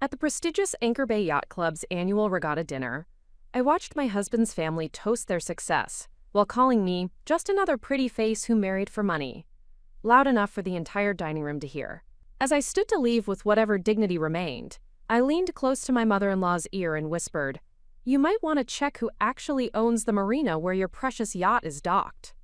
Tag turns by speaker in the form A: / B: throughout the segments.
A: At the prestigious Anchor Bay Yacht Club's annual regatta dinner, I watched my husband's family toast their success while calling me just another pretty face who married for money, loud enough for the entire dining room to hear. As I stood to leave with whatever dignity remained, I leaned close to my mother-in-law's ear and whispered, "You might want to check who actually owns the marina where your precious yacht is docked."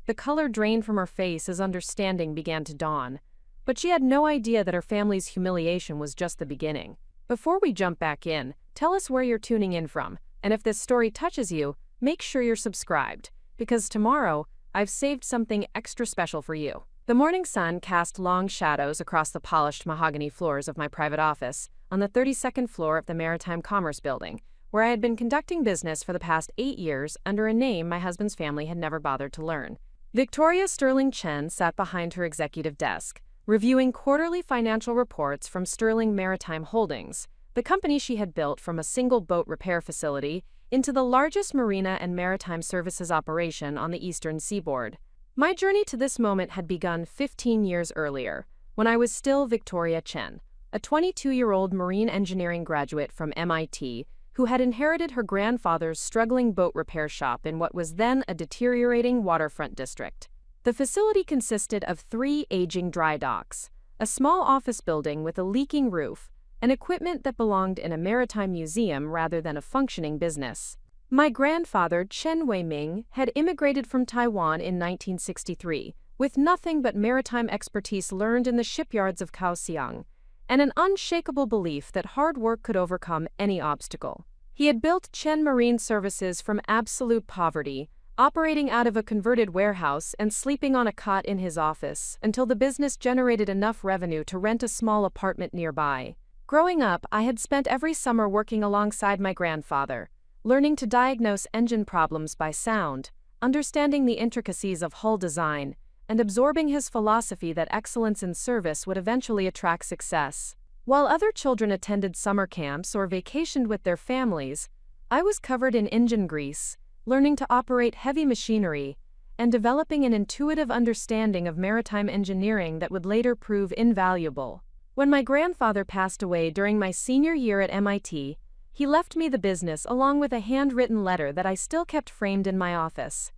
A: The color drained from her face as understanding began to dawn, but she had no idea that her family's humiliation was just the beginning. Before we jump back in, tell us where you're tuning in from, and if this story touches you, make sure you're subscribed, because tomorrow, I've saved something extra special for you. The morning sun cast long shadows across the polished mahogany floors of my private office on the 32nd floor of the Maritime Commerce Building, where I had been conducting business for the past 8 years under a name my husband's family had never bothered to learn. Victoria Sterling Chen sat behind her executive desk, reviewing quarterly financial reports from Sterling Maritime Holdings, the company she had built from a single boat repair facility into the largest marina and maritime services operation on the eastern seaboard. My journey to this moment had begun 15 years earlier, when I was still Victoria Chen, a 22-year-old marine engineering graduate from MIT who had inherited her grandfather's struggling boat repair shop in what was then a deteriorating waterfront district. The facility consisted of 3 aging dry docks, a small office building with a leaking roof, and equipment that belonged in a maritime museum rather than a functioning business. My grandfather, Chen Wei-ming, had immigrated from Taiwan in 1963, with nothing but maritime expertise learned in the shipyards of Kaohsiung, and an unshakable belief that hard work could overcome any obstacle. He had built Chen Marine Services from absolute poverty, operating out of a converted warehouse and sleeping on a cot in his office until the business generated enough revenue to rent a small apartment nearby. Growing up, I had spent every summer working alongside my grandfather, learning to diagnose engine problems by sound, understanding the intricacies of hull design, and absorbing his philosophy that excellence in service would eventually attract success. While other children attended summer camps or vacationed with their families, I was covered in engine grease, learning to operate heavy machinery, and developing an intuitive understanding of maritime engineering that would later prove invaluable. When my grandfather passed away during my senior year at MIT, he left me the business along with a handwritten letter that I still kept framed in my office.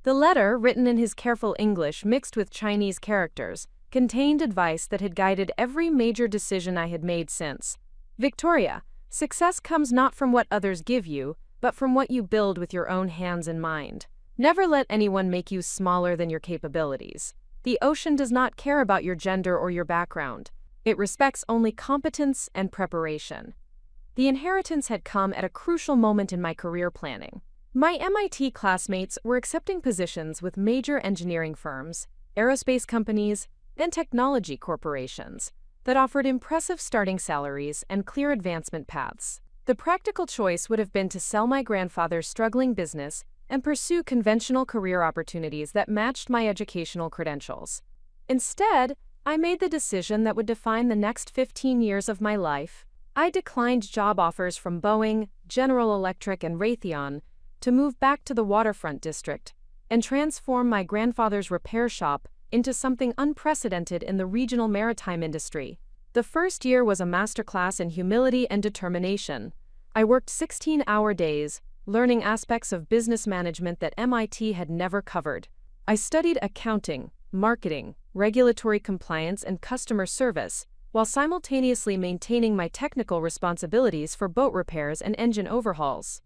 A: The letter, written in his careful English mixed with Chinese characters, contained advice that had guided every major decision I had made since. "Victoria, success comes not from what others give you, but from what you build with your own hands and mind. Never let anyone make you smaller than your capabilities. The ocean does not care about your gender or your background. It respects only competence and preparation." The inheritance had come at a crucial moment in my career planning. My MIT classmates were accepting positions with major engineering firms, aerospace companies, and technology corporations that offered impressive starting salaries and clear advancement paths. The practical choice would have been to sell my grandfather's struggling business and pursue conventional career opportunities that matched my educational credentials. Instead, I made the decision that would define the next 15 years of my life. I declined job offers from Boeing, General Electric, and Raytheon to move back to the waterfront district and transform my grandfather's repair shop into something unprecedented in the regional maritime industry. The first year was a masterclass in humility and determination. I worked 16-hour days, learning aspects of business management that MIT had never covered. I studied accounting, marketing, regulatory compliance, and customer service, while simultaneously maintaining my technical responsibilities for boat repairs and engine overhauls.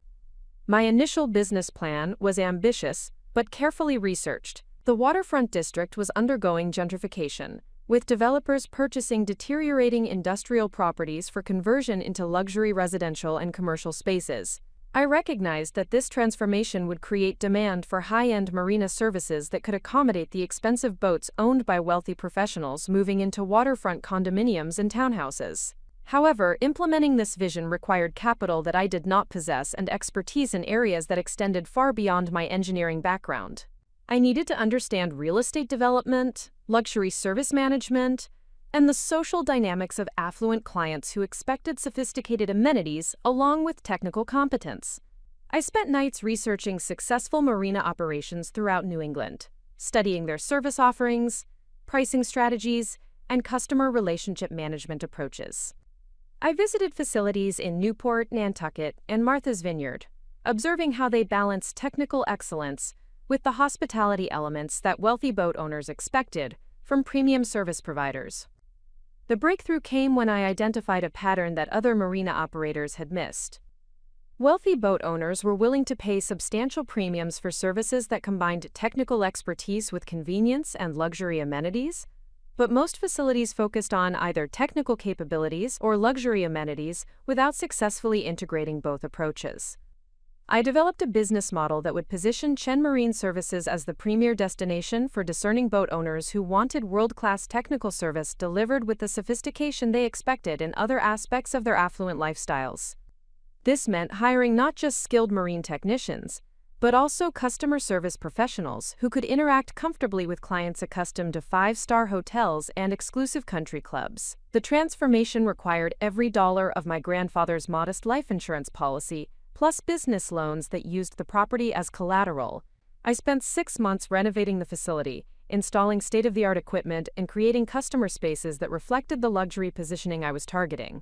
A: My initial business plan was ambitious, but carefully researched. The waterfront district was undergoing gentrification, with developers purchasing deteriorating industrial properties for conversion into luxury residential and commercial spaces. I recognized that this transformation would create demand for high-end marina services that could accommodate the expensive boats owned by wealthy professionals moving into waterfront condominiums and townhouses. However, implementing this vision required capital that I did not possess and expertise in areas that extended far beyond my engineering background. I needed to understand real estate development, luxury service management, and the social dynamics of affluent clients who expected sophisticated amenities along with technical competence. I spent nights researching successful marina operations throughout New England, studying their service offerings, pricing strategies, and customer relationship management approaches. I visited facilities in Newport, Nantucket, and Martha's Vineyard, observing how they balance technical excellence with the hospitality elements that wealthy boat owners expected from premium service providers. The breakthrough came when I identified a pattern that other marina operators had missed. Wealthy boat owners were willing to pay substantial premiums for services that combined technical expertise with convenience and luxury amenities, but most facilities focused on either technical capabilities or luxury amenities without successfully integrating both approaches. I developed a business model that would position Chen Marine Services as the premier destination for discerning boat owners who wanted world-class technical service delivered with the sophistication they expected in other aspects of their affluent lifestyles. This meant hiring not just skilled marine technicians, but also customer service professionals who could interact comfortably with clients accustomed to five-star hotels and exclusive country clubs. The transformation required every dollar of my grandfather's modest life insurance policy, plus business loans that used the property as collateral. I spent 6 months renovating the facility, installing state-of-the-art equipment, and creating customer spaces that reflected the luxury positioning I was targeting.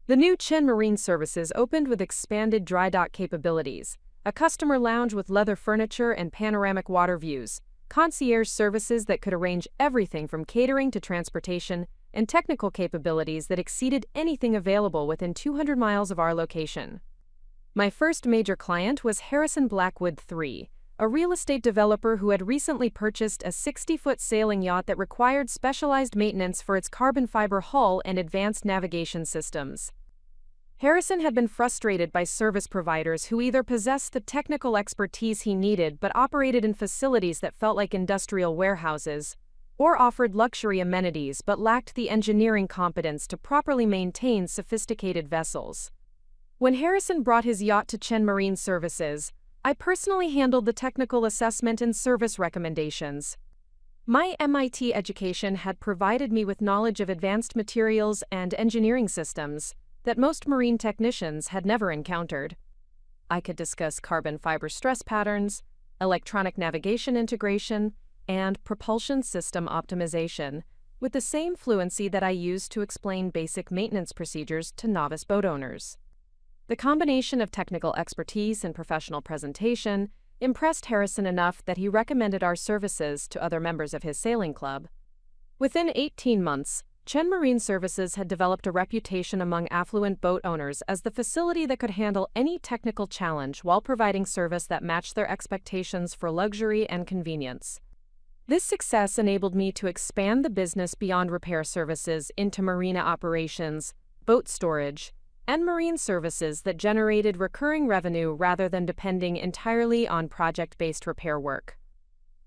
A: The new Chen Marine Services opened with expanded dry dock capabilities, a customer lounge with leather furniture and panoramic water views, concierge services that could arrange everything from catering to transportation, and technical capabilities that exceeded anything available within 200 miles of our location. My first major client was Harrison Blackwood III, a real estate developer who had recently purchased a 60-foot sailing yacht that required specialized maintenance for its carbon fiber hull and advanced navigation systems. Harrison had been frustrated by service providers who either possessed the technical expertise he needed but operated in facilities that felt like industrial warehouses, or offered luxury amenities but lacked the engineering competence to properly maintain sophisticated vessels. When Harrison brought his yacht to Chen Marine Services, I personally handled the technical assessment and service recommendations. My MIT education had provided me with knowledge of advanced materials and engineering systems that most marine technicians had never encountered. I could discuss carbon fiber stress patterns, electronic navigation integration, and propulsion system optimization with the same fluency that I used to explain basic maintenance procedures to novice boat owners. The combination of technical expertise and professional presentation impressed Harrison enough that he recommended our services to other members of his sailing club. Within 18 months, Chen Marine Services had developed a reputation among affluent boat owners as the facility that could handle any technical challenge while providing service that matched their expectations for luxury and convenience. This success enabled me to expand the business beyond repair services into marina operations, boat storage, and marine services that generated recurring revenue rather than depending entirely on project-based repair work.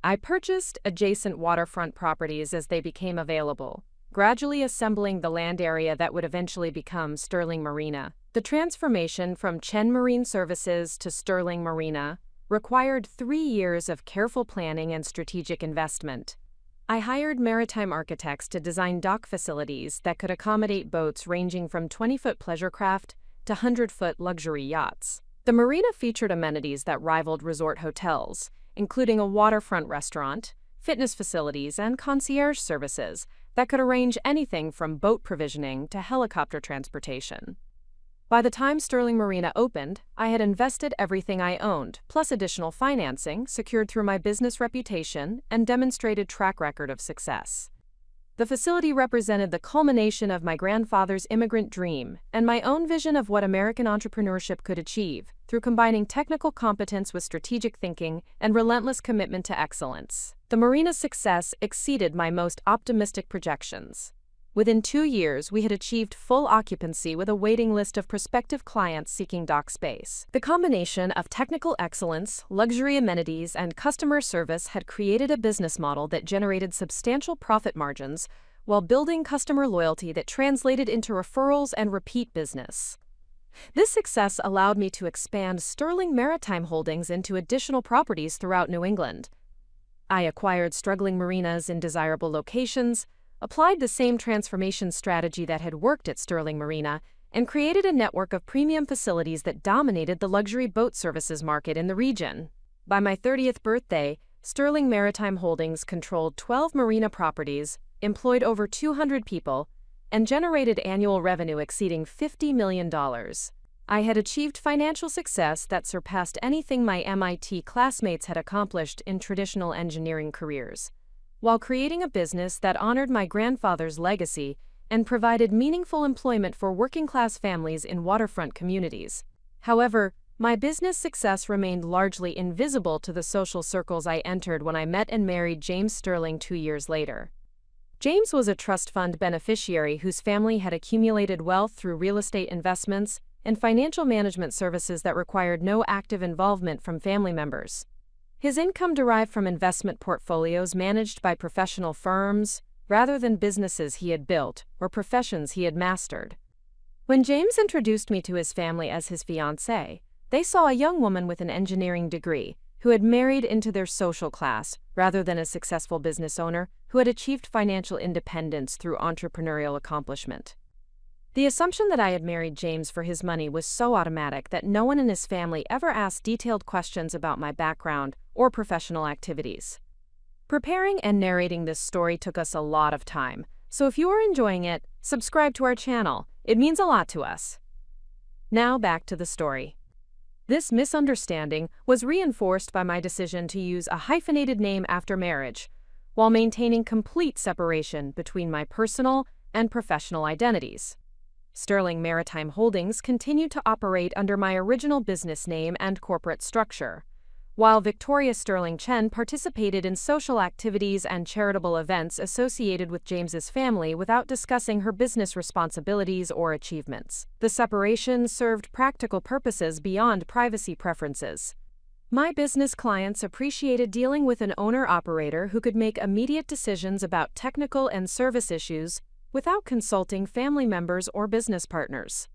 A: I purchased adjacent waterfront properties as they became available, gradually assembling the land area that would eventually become Sterling Marina. The transformation from Chen Marine Services to Sterling Marina required 3 years of careful planning and strategic investment. I hired maritime architects to design dock facilities that could accommodate boats ranging from 20-foot pleasure craft to 100-foot luxury yachts. The marina featured amenities that rivaled resort hotels, including a waterfront restaurant, fitness facilities, and concierge services that could arrange anything from boat provisioning to helicopter transportation. By the time Sterling Marina opened, I had invested everything I owned, plus additional financing secured through my business reputation and demonstrated track record of success. The facility represented the culmination of my grandfather's immigrant dream and my own vision of what American entrepreneurship could achieve through combining technical competence with strategic thinking and relentless commitment to excellence. The marina's success exceeded my most optimistic projections. Within 2 years, we had achieved full occupancy with a waiting list of prospective clients seeking dock space. The combination of technical excellence, luxury amenities, and customer service had created a business model that generated substantial profit margins while building customer loyalty that translated into referrals and repeat business. This success allowed me to expand Sterling Maritime Holdings into additional properties throughout New England. I acquired struggling marinas in desirable locations, applied the same transformation strategy that had worked at Sterling Marina, and created a network of premium facilities that dominated the luxury boat services market in the region. By my 30th birthday, Sterling Maritime Holdings controlled 12 marina properties, employed over 200 people, and generated annual revenue exceeding $50 million. I had achieved financial success that surpassed anything my MIT classmates had accomplished in traditional engineering careers, while creating a business that honored my grandfather's legacy and provided meaningful employment for working-class families in waterfront communities. However, my business success remained largely invisible to the social circles I entered when I met and married James Sterling 2 years later. James was a trust fund beneficiary whose family had accumulated wealth through real estate investments and financial management services that required no active involvement from family members. His income derived from investment portfolios managed by professional firms, rather than businesses he had built or professions he had mastered. When James introduced me to his family as his fiancée, they saw a young woman with an engineering degree who had married into their social class rather than a successful business owner who had achieved financial independence through entrepreneurial accomplishment. The assumption that I had married James for his money was so automatic that no one in his family ever asked detailed questions about my background or professional activities. Preparing and narrating this story took us a lot of time, so if you are enjoying it, subscribe to our channel. It means a lot to us. Now back to the story. This misunderstanding was reinforced by my decision to use a hyphenated name after marriage, while maintaining complete separation between my personal and professional identities. Sterling Maritime Holdings continued to operate under my original business name and corporate structure, while Victoria Sterling Chen participated in social activities and charitable events associated with James's family without discussing her business responsibilities or achievements. The separation served practical purposes beyond privacy preferences. My business clients appreciated dealing with an owner-operator who could make immediate decisions about technical and service issues without consulting family members or business partners.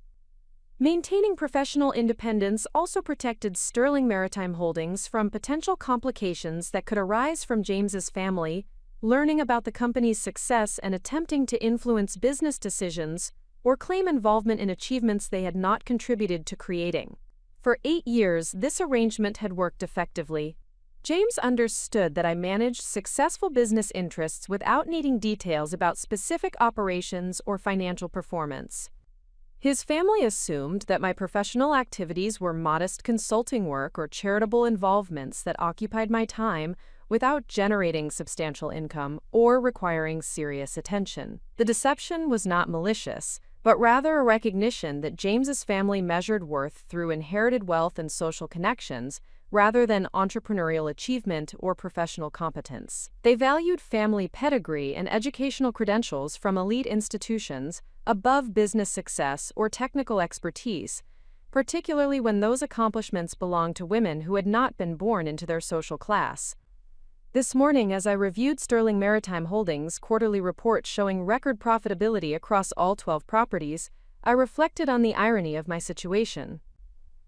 A: Maintaining professional independence also protected Sterling Maritime Holdings from potential complications that could arise from James's family learning about the company's success and attempting to influence business decisions or claim involvement in achievements they had not contributed to creating. For 8 years, this arrangement had worked effectively. James understood that I managed successful business interests without needing details about specific operations or financial performance. His family assumed that my professional activities were modest consulting work or charitable involvements that occupied my time without generating substantial income or requiring serious attention. The deception was not malicious, but rather a recognition that James's family measured worth through inherited wealth and social connections, rather than entrepreneurial achievement or professional competence. They valued family pedigree and educational credentials from elite institutions above business success or technical expertise, particularly when those accomplishments belonged to women who had not been born into their social class. This morning, as I reviewed Sterling Maritime Holdings' quarterly report showing record profitability across all 12 properties, I reflected on the irony of my situation.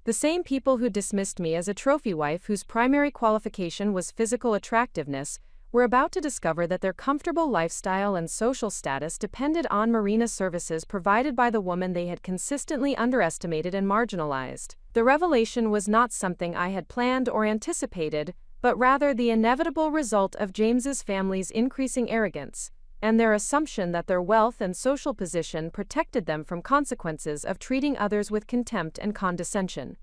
A: The same people who dismissed me as a trophy wife whose primary qualification was physical attractiveness were about to discover that their comfortable lifestyle and social status depended on marina services provided by the woman they had consistently underestimated and marginalized. The revelation was not something I had planned or anticipated, but rather the inevitable result of James's family's increasing arrogance and their assumption that their wealth and social position protected them from consequences of treating others with contempt and condescension.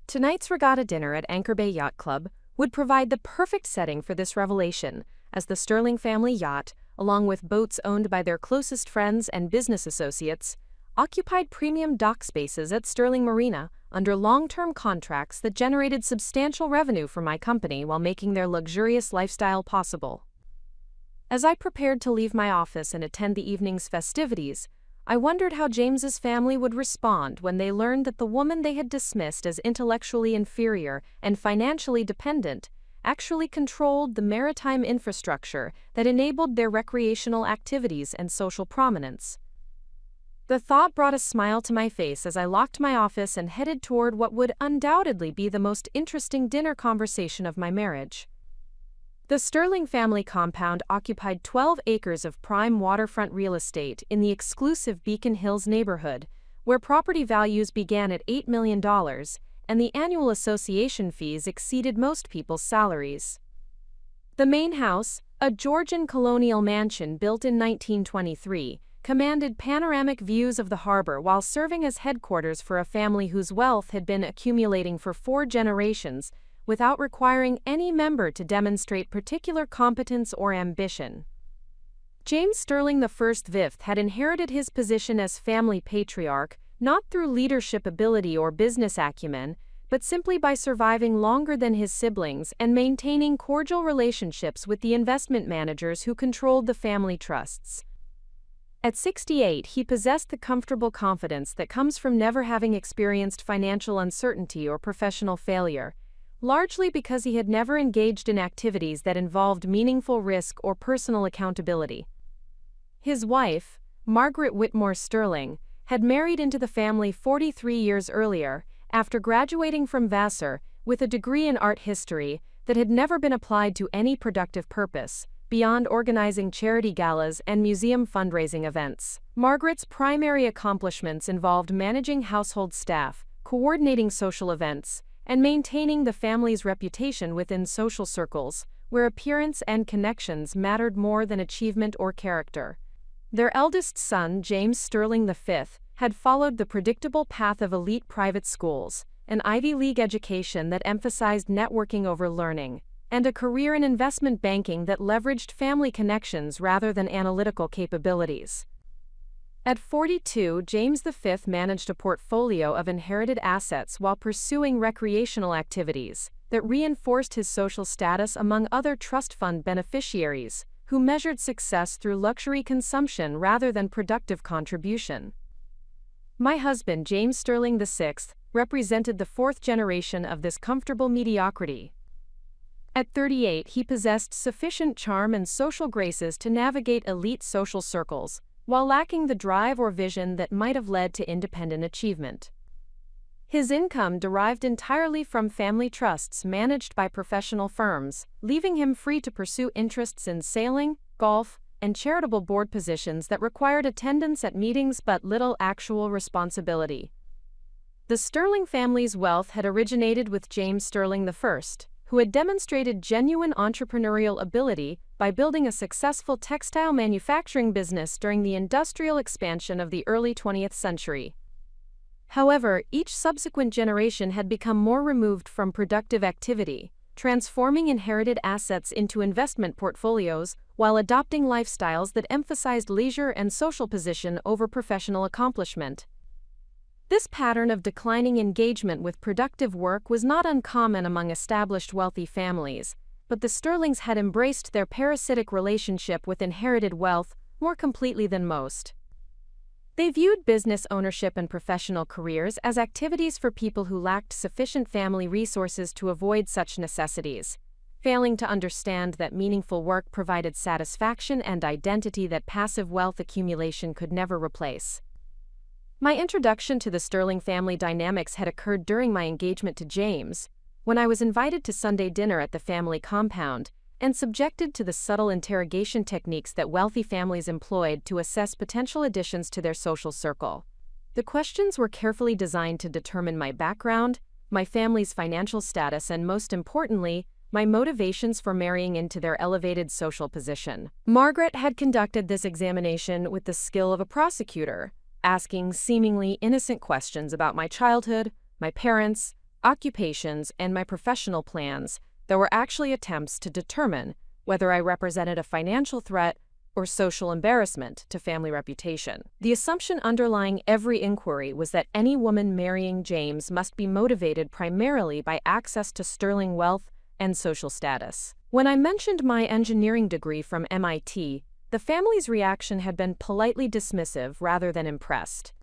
A: Tonight's regatta dinner at Anchor Bay Yacht Club would provide the perfect setting for this revelation, as the Sterling family yacht, along with boats owned by their closest friends and business associates, occupied premium dock spaces at Sterling Marina under long-term contracts that generated substantial revenue for my company while making their luxurious lifestyle possible. As I prepared to leave my office and attend the evening's festivities, I wondered how James's family would respond when they learned that the woman they had dismissed as intellectually inferior and financially dependent actually controlled the maritime infrastructure that enabled their recreational activities and social prominence. The thought brought a smile to my face as I locked my office and headed toward what would undoubtedly be the most interesting dinner conversation of my marriage. The Sterling family compound occupied 12 acres of prime waterfront real estate in the exclusive Beacon Hills neighborhood, where property values began at $8 million and the annual association fees exceeded most people's salaries. The main house, a Georgian colonial mansion built in 1923, commanded panoramic views of the harbor while serving as headquarters for a family whose wealth had been accumulating for 4 generations without requiring any member to demonstrate particular competence or ambition. James Sterling I Vth had inherited his position as family patriarch not through leadership ability or business acumen, but simply by surviving longer than his siblings and maintaining cordial relationships with the investment managers who controlled the family trusts. At 68, he possessed the comfortable confidence that comes from never having experienced financial uncertainty or professional failure, largely because he had never engaged in activities that involved meaningful risk or personal accountability. His wife, Margaret Whitmore Sterling, had married into the family 43 years earlier, after graduating from Vassar with a degree in art history that had never been applied to any productive purpose, beyond organizing charity galas and museum fundraising events. Margaret's primary accomplishments involved managing household staff, coordinating social events, and maintaining the family's reputation within social circles, where appearance and connections mattered more than achievement or character. Their eldest son, James Sterling V, had followed the predictable path of elite private schools, an Ivy League education that emphasized networking over learning, and a career in investment banking that leveraged family connections rather than analytical capabilities. At 42, James V managed a portfolio of inherited assets while pursuing recreational activities that reinforced his social status among other trust fund beneficiaries, who measured success through luxury consumption rather than productive contribution. My husband, James Sterling VI, represented the 4th generation of this comfortable mediocrity. At 38, he possessed sufficient charm and social graces to navigate elite social circles, while lacking the drive or vision that might have led to independent achievement. His income derived entirely from family trusts managed by professional firms, leaving him free to pursue interests in sailing, golf, and charitable board positions that required attendance at meetings but little actual responsibility. The Sterling family's wealth had originated with James Sterling I, who had demonstrated genuine entrepreneurial ability by building a successful textile manufacturing business during the industrial expansion of the early 20th century. However, each subsequent generation had become more removed from productive activity, transforming inherited assets into investment portfolios while adopting lifestyles that emphasized leisure and social position over professional accomplishment. This pattern of declining engagement with productive work was not uncommon among established wealthy families, but the Sterlings had embraced their parasitic relationship with inherited wealth more completely than most. They viewed business ownership and professional careers as activities for people who lacked sufficient family resources to avoid such necessities, failing to understand that meaningful work provided satisfaction and identity that passive wealth accumulation could never replace. My introduction to the Sterling family dynamics had occurred during my engagement to James, when I was invited to Sunday dinner at the family compound and subjected to the subtle interrogation techniques that wealthy families employed to assess potential additions to their social circle. The questions were carefully designed to determine my background, my family's financial status, and most importantly, my motivations for marrying into their elevated social position. Margaret had conducted this examination with the skill of a prosecutor, asking seemingly innocent questions about my childhood, my parents, occupations, and my professional plans that were actually attempts to determine whether I represented a financial threat or social embarrassment to family reputation. The assumption underlying every inquiry was that any woman marrying James must be motivated primarily by access to sterling wealth and social status. When I mentioned my engineering degree from MIT, the family's reaction had been politely dismissive rather than impressed.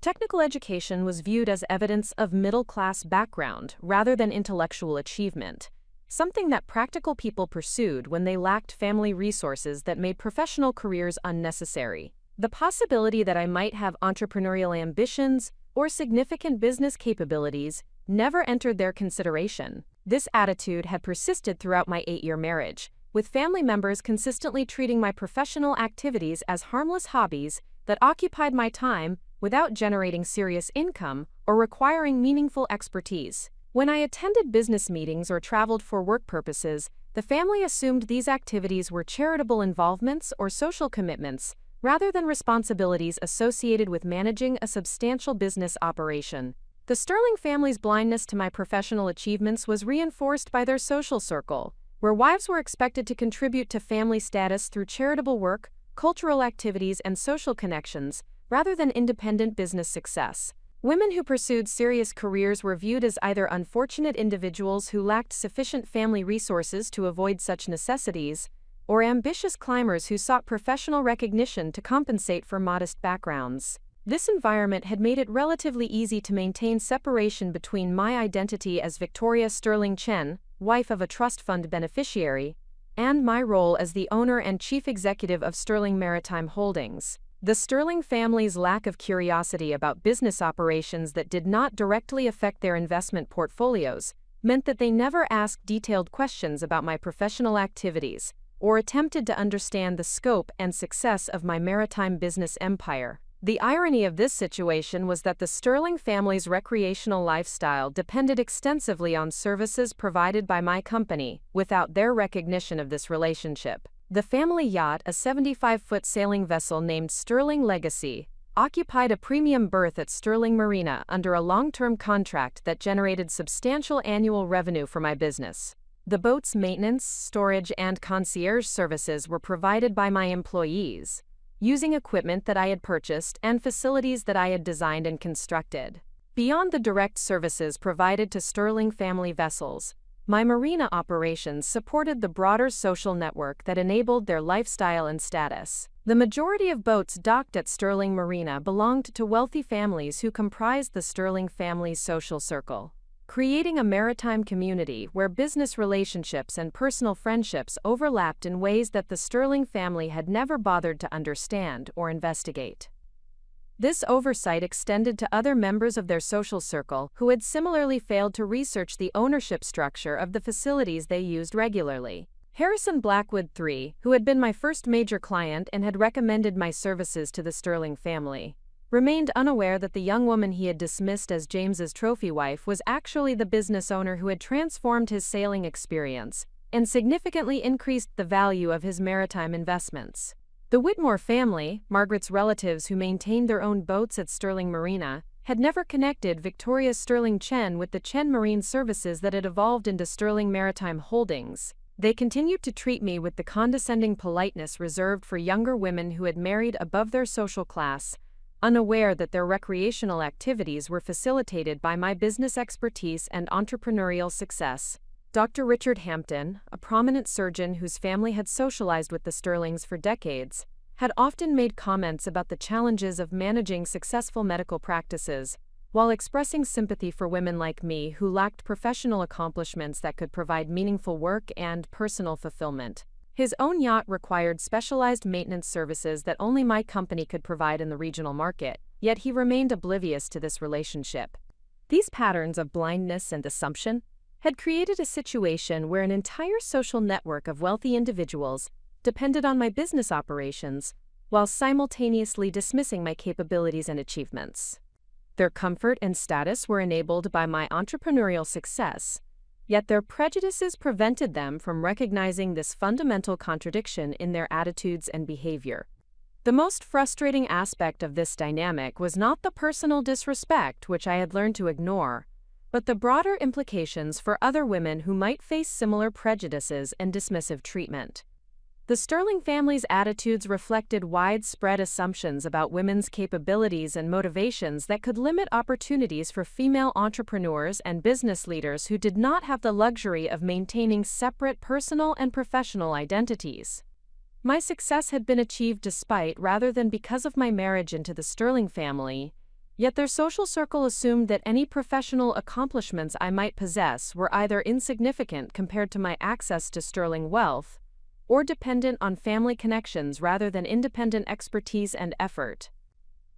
A: Technical education was viewed as evidence of middle-class background rather than intellectual achievement, something that practical people pursued when they lacked family resources that made professional careers unnecessary. The possibility that I might have entrepreneurial ambitions or significant business capabilities never entered their consideration. This attitude had persisted throughout my 8-year marriage, with family members consistently treating my professional activities as harmless hobbies that occupied my time without generating serious income or requiring meaningful expertise. When I attended business meetings or traveled for work purposes, the family assumed these activities were charitable involvements or social commitments, rather than responsibilities associated with managing a substantial business operation. The Sterling family's blindness to my professional achievements was reinforced by their social circle, where wives were expected to contribute to family status through charitable work, cultural activities, and social connections, rather than independent business success. Women who pursued serious careers were viewed as either unfortunate individuals who lacked sufficient family resources to avoid such necessities, or ambitious climbers who sought professional recognition to compensate for modest backgrounds. This environment had made it relatively easy to maintain separation between my identity as Victoria Sterling Chen, wife of a trust fund beneficiary, and my role as the owner and chief executive of Sterling Maritime Holdings. The Sterling family's lack of curiosity about business operations that did not directly affect their investment portfolios meant that they never asked detailed questions about my professional activities or attempted to understand the scope and success of my maritime business empire. The irony of this situation was that the Sterling family's recreational lifestyle depended extensively on services provided by my company, without their recognition of this relationship. The family yacht, a 75-foot sailing vessel named Sterling Legacy, occupied a premium berth at Sterling Marina under a long-term contract that generated substantial annual revenue for my business. The boat's maintenance, storage, and concierge services were provided by my employees, using equipment that I had purchased and facilities that I had designed and constructed. Beyond the direct services provided to Sterling family vessels, my marina operations supported the broader social network that enabled their lifestyle and status. The majority of boats docked at Sterling Marina belonged to wealthy families who comprised the Sterling family's social circle, creating a maritime community where business relationships and personal friendships overlapped in ways that the Sterling family had never bothered to understand or investigate. This oversight extended to other members of their social circle who had similarly failed to research the ownership structure of the facilities they used regularly. Harrison Blackwood III, who had been my first major client and had recommended my services to the Sterling family, remained unaware that the young woman he had dismissed as James's trophy wife was actually the business owner who had transformed his sailing experience and significantly increased the value of his maritime investments. The Whitmore family, Margaret's relatives who maintained their own boats at Sterling Marina, had never connected Victoria Sterling Chen with the Chen Marine Services that had evolved into Sterling Maritime Holdings. They continued to treat me with the condescending politeness reserved for younger women who had married above their social class, unaware that their recreational activities were facilitated by my business expertise and entrepreneurial success. Dr. Richard Hampton, a prominent surgeon whose family had socialized with the Sterlings for decades, had often made comments about the challenges of managing successful medical practices, while expressing sympathy for women like me who lacked professional accomplishments that could provide meaningful work and personal fulfillment. His own yacht required specialized maintenance services that only my company could provide in the regional market, yet he remained oblivious to this relationship. These patterns of blindness and assumption had created a situation where an entire social network of wealthy individuals depended on my business operations, while simultaneously dismissing my capabilities and achievements. Their comfort and status were enabled by my entrepreneurial success, yet their prejudices prevented them from recognizing this fundamental contradiction in their attitudes and behavior. The most frustrating aspect of this dynamic was not the personal disrespect, which I had learned to ignore, but the broader implications for other women who might face similar prejudices and dismissive treatment. The Sterling family's attitudes reflected widespread assumptions about women's capabilities and motivations that could limit opportunities for female entrepreneurs and business leaders who did not have the luxury of maintaining separate personal and professional identities. My success had been achieved despite rather than because of my marriage into the Sterling family, yet their social circle assumed that any professional accomplishments I might possess were either insignificant compared to my access to Sterling wealth, or dependent on family connections rather than independent expertise and effort.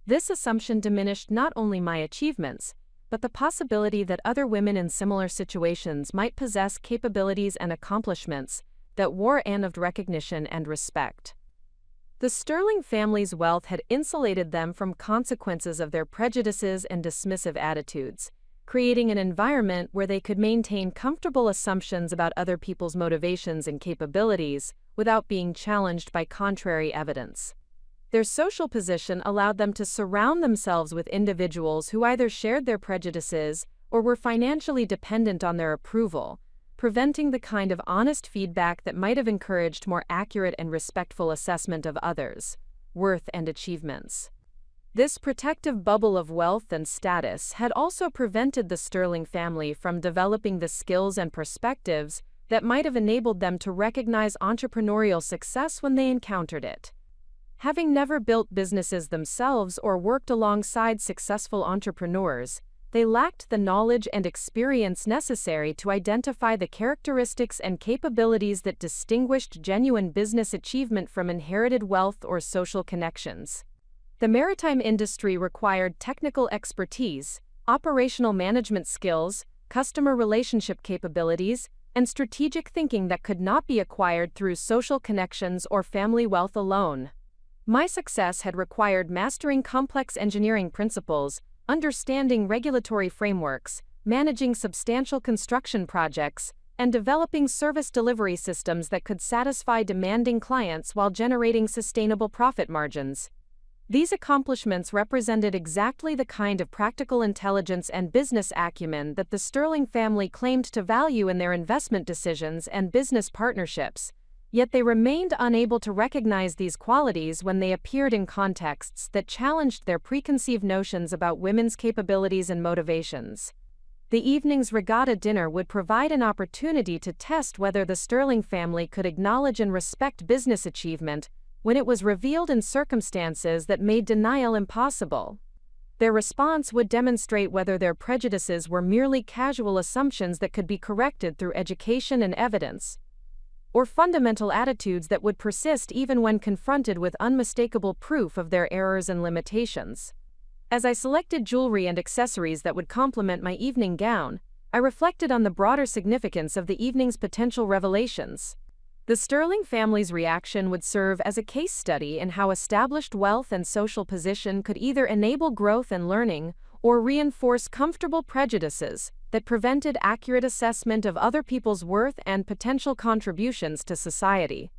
A: This assumption diminished not only my achievements, but the possibility that other women in similar situations might possess capabilities and accomplishments that warranted recognition and respect. The Sterling family's wealth had insulated them from consequences of their prejudices and dismissive attitudes, creating an environment where they could maintain comfortable assumptions about other people's motivations and capabilities without being challenged by contrary evidence. Their social position allowed them to surround themselves with individuals who either shared their prejudices or were financially dependent on their approval, preventing the kind of honest feedback that might have encouraged more accurate and respectful assessment of others' worth and achievements. This protective bubble of wealth and status had also prevented the Sterling family from developing the skills and perspectives that might have enabled them to recognize entrepreneurial success when they encountered it. Having never built businesses themselves or worked alongside successful entrepreneurs, they lacked the knowledge and experience necessary to identify the characteristics and capabilities that distinguished genuine business achievement from inherited wealth or social connections. The maritime industry required technical expertise, operational management skills, customer relationship capabilities, and strategic thinking that could not be acquired through social connections or family wealth alone. My success had required mastering complex engineering principles, understanding regulatory frameworks, managing substantial construction projects, and developing service delivery systems that could satisfy demanding clients while generating sustainable profit margins. These accomplishments represented exactly the kind of practical intelligence and business acumen that the Sterling family claimed to value in their investment decisions and business partnerships, yet they remained unable to recognize these qualities when they appeared in contexts that challenged their preconceived notions about women's capabilities and motivations. The evening's regatta dinner would provide an opportunity to test whether the Sterling family could acknowledge and respect business achievement when it was revealed in circumstances that made denial impossible. Their response would demonstrate whether their prejudices were merely casual assumptions that could be corrected through education and evidence, or fundamental attitudes that would persist even when confronted with unmistakable proof of their errors and limitations. As I selected jewelry and accessories that would complement my evening gown, I reflected on the broader significance of the evening's potential revelations. The Sterling family's reaction would serve as a case study in how established wealth and social position could either enable growth and learning or reinforce comfortable prejudices that prevented accurate assessment of other people's worth and potential contributions to society.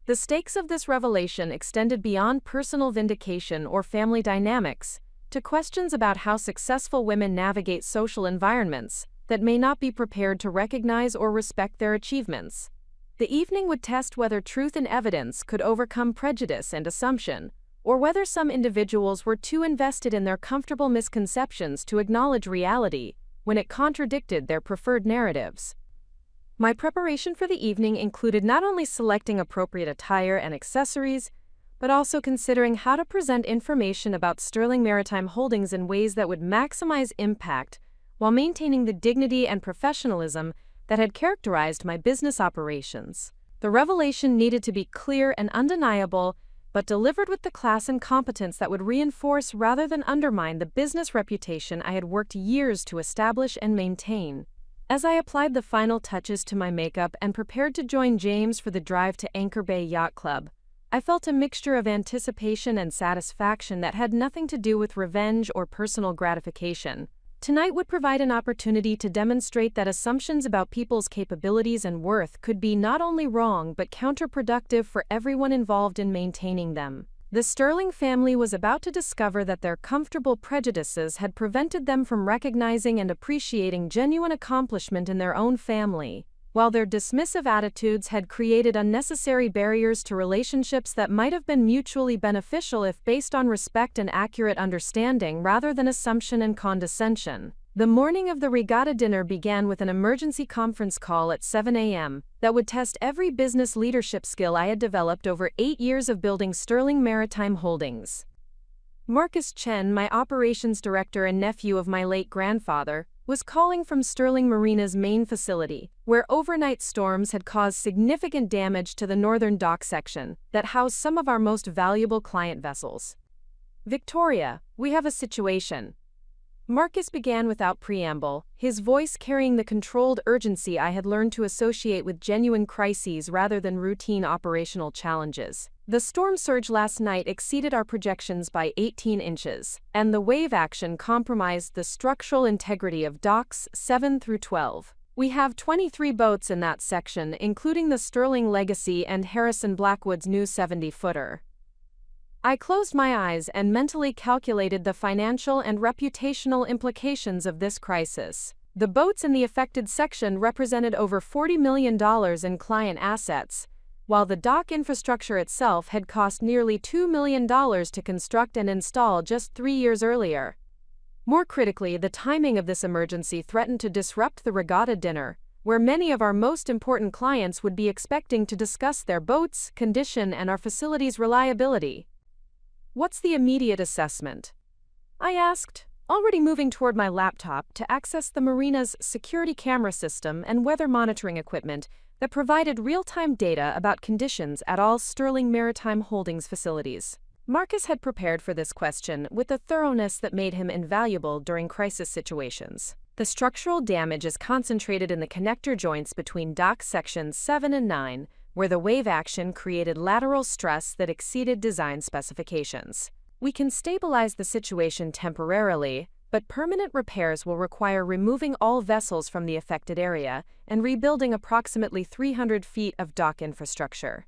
A: The stakes of this revelation extended beyond personal vindication or family dynamics to questions about how successful women navigate social environments that may not be prepared to recognize or respect their achievements. The evening would test whether truth and evidence could overcome prejudice and assumption, or whether some individuals were too invested in their comfortable misconceptions to acknowledge reality when it contradicted their preferred narratives. My preparation for the evening included not only selecting appropriate attire and accessories, but also considering how to present information about Sterling Maritime Holdings in ways that would maximize impact while maintaining the dignity and professionalism that had characterized my business operations. The revelation needed to be clear and undeniable, but delivered with the class and competence that would reinforce rather than undermine the business reputation I had worked years to establish and maintain. As I applied the final touches to my makeup and prepared to join James for the drive to Anchor Bay Yacht Club, I felt a mixture of anticipation and satisfaction that had nothing to do with revenge or personal gratification. Tonight would provide an opportunity to demonstrate that assumptions about people's capabilities and worth could be not only wrong but counterproductive for everyone involved in maintaining them. The Sterling family was about to discover that their comfortable prejudices had prevented them from recognizing and appreciating genuine accomplishment in their own family, while their dismissive attitudes had created unnecessary barriers to relationships that might have been mutually beneficial if based on respect and accurate understanding rather than assumption and condescension. The morning of the regatta dinner began with an emergency conference call at 7 a.m. that would test every business leadership skill I had developed over 8 years of building Sterling Maritime Holdings. Marcus Chen, my operations director and nephew of my late grandfather, was calling from Sterling Marina's main facility, where overnight storms had caused significant damage to the northern dock section that housed some of our most valuable client vessels. "Victoria, we have a situation." Marcus began without preamble, his voice carrying the controlled urgency I had learned to associate with genuine crises rather than routine operational challenges. The storm surge last night exceeded our projections by 18 inches, and the wave action compromised the structural integrity of docks 7 through 12. We have 23 boats in that section, including the Sterling Legacy and Harrison Blackwood's new 70-footer. I closed my eyes and mentally calculated the financial and reputational implications of this crisis. The boats in the affected section represented over $40 million in client assets, while the dock infrastructure itself had cost nearly $2 million to construct and install just 3 years earlier. More critically, the timing of this emergency threatened to disrupt the regatta dinner, where many of our most important clients would be expecting to discuss their boats' condition and our facility's reliability. "What's the immediate assessment?" I asked, already moving toward my laptop to access the Marina's security camera system and weather monitoring equipment that provided real-time data about conditions at all Sterling Maritime Holdings facilities. Marcus had prepared for this question with a thoroughness that made him invaluable during crisis situations. The structural damage is concentrated in the connector joints between dock sections 7 and 9, where the wave action created lateral stress that exceeded design specifications. We can stabilize the situation temporarily, but permanent repairs will require removing all vessels from the affected area and rebuilding approximately 300 feet of dock infrastructure.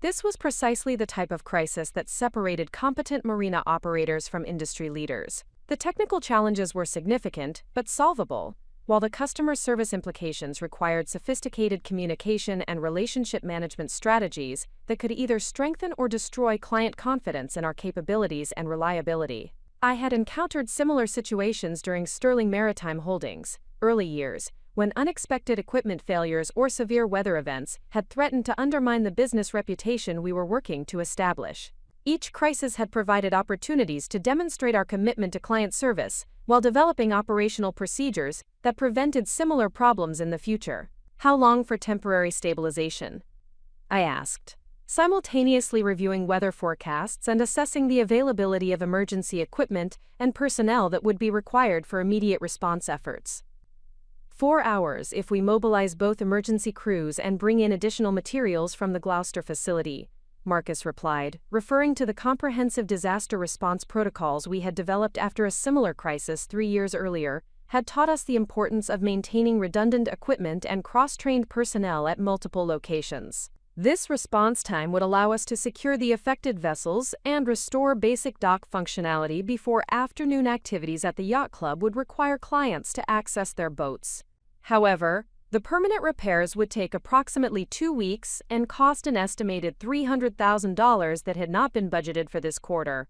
A: This was precisely the type of crisis that separated competent marina operators from industry leaders. The technical challenges were significant, but solvable, while the customer service implications required sophisticated communication and relationship management strategies that could either strengthen or destroy client confidence in our capabilities and reliability. I had encountered similar situations during Sterling Maritime Holdings' early years, when unexpected equipment failures or severe weather events had threatened to undermine the business reputation we were working to establish. Each crisis had provided opportunities to demonstrate our commitment to client service, while developing operational procedures that prevented similar problems in the future. "How long for temporary stabilization?" I asked, simultaneously reviewing weather forecasts and assessing the availability of emergency equipment and personnel that would be required for immediate response efforts. 4 hours if we mobilize both emergency crews and bring in additional materials from the Gloucester facility," Marcus replied, referring to the comprehensive disaster response protocols we had developed after a similar crisis 3 years earlier, had taught us the importance of maintaining redundant equipment and cross-trained personnel at multiple locations. This response time would allow us to secure the affected vessels and restore basic dock functionality before afternoon activities at the yacht club would require clients to access their boats. However, the permanent repairs would take approximately 2 weeks and cost an estimated $300,000 that had not been budgeted for this quarter.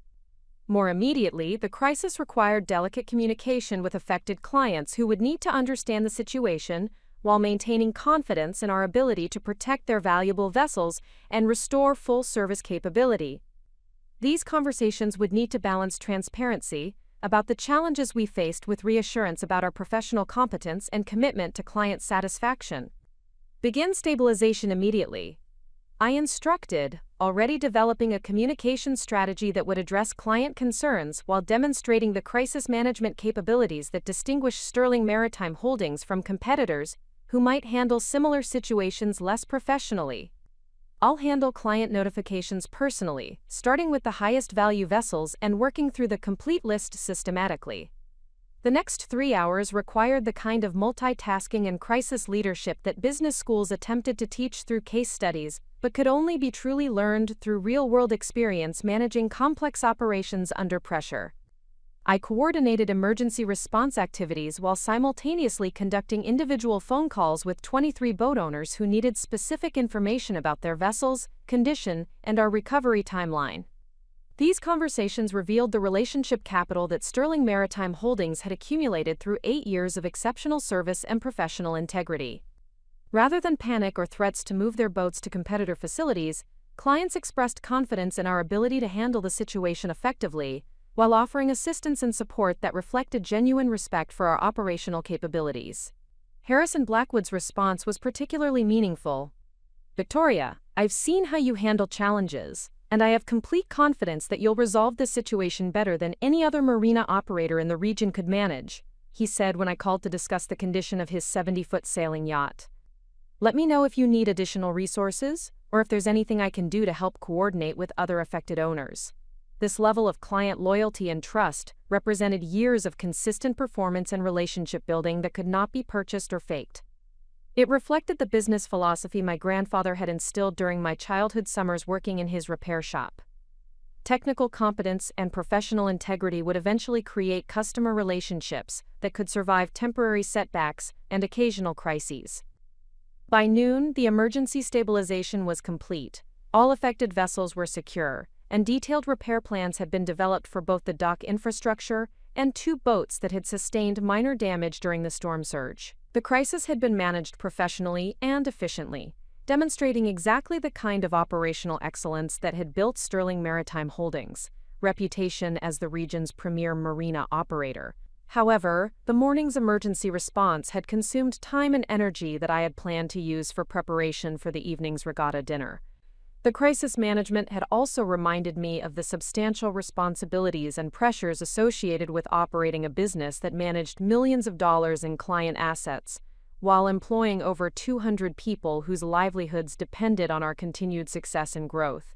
A: More immediately, the crisis required delicate communication with affected clients who would need to understand the situation while maintaining confidence in our ability to protect their valuable vessels and restore full service capability. These conversations would need to balance transparency about the challenges we faced with reassurance about our professional competence and commitment to client satisfaction. "Begin stabilization immediately," I instructed, already developing a communication strategy that would address client concerns while demonstrating the crisis management capabilities that distinguish Sterling Maritime Holdings from competitors who might handle similar situations less professionally. "I'll handle client notifications personally, starting with the highest value vessels and working through the complete list systematically." The next 3 hours required the kind of multitasking and crisis leadership that business schools attempted to teach through case studies, but could only be truly learned through real-world experience managing complex operations under pressure. I coordinated emergency response activities while simultaneously conducting individual phone calls with 23 boat owners who needed specific information about their vessels, condition, and our recovery timeline. These conversations revealed the relationship capital that Sterling Maritime Holdings had accumulated through 8 years of exceptional service and professional integrity. Rather than panic or threats to move their boats to competitor facilities, clients expressed confidence in our ability to handle the situation effectively, while offering assistance and support that reflected genuine respect for our operational capabilities. Harrison Blackwood's response was particularly meaningful. "Victoria, I've seen how you handle challenges, and I have complete confidence that you'll resolve this situation better than any other marina operator in the region could manage," he said when I called to discuss the condition of his 70-foot sailing yacht. "Let me know if you need additional resources, or if there's anything I can do to help coordinate with other affected owners." This level of client loyalty and trust represented years of consistent performance and relationship building that could not be purchased or faked. It reflected the business philosophy my grandfather had instilled during my childhood summers working in his repair shop. technical competence and professional integrity would eventually create customer relationships that could survive temporary setbacks and occasional crises. By noon, the emergency stabilization was complete. All affected vessels were secure, and detailed repair plans had been developed for both the dock infrastructure and 2 boats that had sustained minor damage during the storm surge. The crisis had been managed professionally and efficiently, demonstrating exactly the kind of operational excellence that had built Sterling Maritime Holdings' reputation as the region's premier marina operator. However, the morning's emergency response had consumed time and energy that I had planned to use for preparation for the evening's regatta dinner. The crisis management had also reminded me of the substantial responsibilities and pressures associated with operating a business that managed millions of dollars in client assets, while employing over 200 people whose livelihoods depended on our continued success and growth.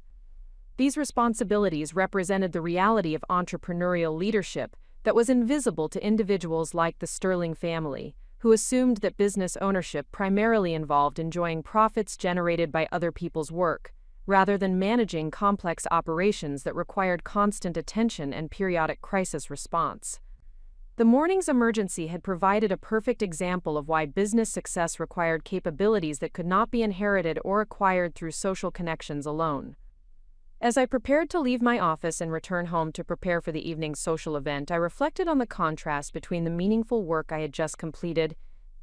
A: These responsibilities represented the reality of entrepreneurial leadership that was invisible to individuals like the Sterling family, who assumed that business ownership primarily involved enjoying profits generated by other people's work, rather than managing complex operations that required constant attention and periodic crisis response. The morning's emergency had provided a perfect example of why business success required capabilities that could not be inherited or acquired through social connections alone. As I prepared to leave my office and return home to prepare for the evening's social event, I reflected on the contrast between the meaningful work I had just completed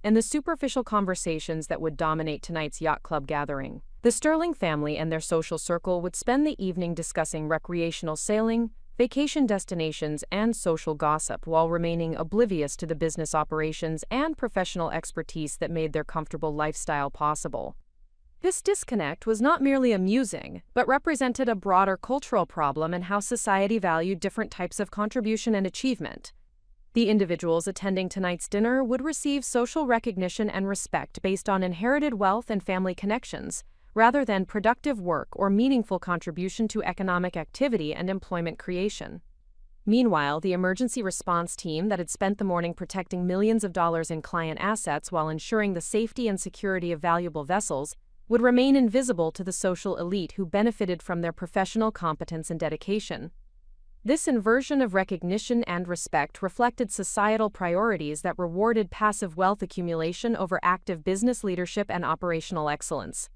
A: and the superficial conversations that would dominate tonight's yacht club gathering. The Sterling family and their social circle would spend the evening discussing recreational sailing, vacation destinations, and social gossip while remaining oblivious to the business operations and professional expertise that made their comfortable lifestyle possible. This disconnect was not merely amusing, but represented a broader cultural problem in how society valued different types of contribution and achievement. The individuals attending tonight's dinner would receive social recognition and respect based on inherited wealth and family connections, rather than productive work or meaningful contribution to economic activity and employment creation. Meanwhile, the emergency response team that had spent the morning protecting millions of dollars in client assets while ensuring the safety and security of valuable vessels would remain invisible to the social elite who benefited from their professional competence and dedication. This inversion of recognition and respect reflected societal priorities that rewarded passive wealth accumulation over active business leadership and operational excellence.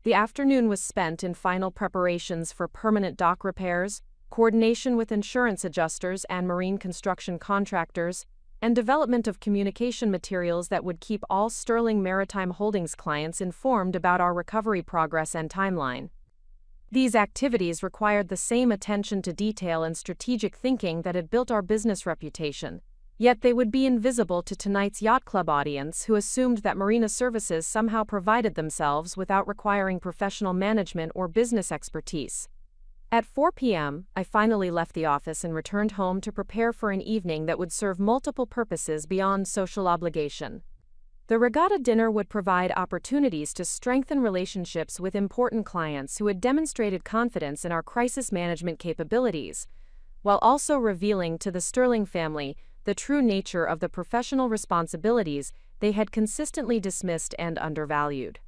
A: The afternoon was spent in final preparations for permanent dock repairs, coordination with insurance adjusters and marine construction contractors, and development of communication materials that would keep all Sterling Maritime Holdings clients informed about our recovery progress and timeline. These activities required the same attention to detail and strategic thinking that had built our business reputation, yet they would be invisible to tonight's yacht club audience who assumed that Marina services somehow provided themselves without requiring professional management or business expertise. At 4 p.m., I finally left the office and returned home to prepare for an evening that would serve multiple purposes beyond social obligation. The regatta dinner would provide opportunities to strengthen relationships with important clients who had demonstrated confidence in our crisis management capabilities, while also revealing to the Sterling family the true nature of the professional responsibilities they had consistently dismissed and undervalued.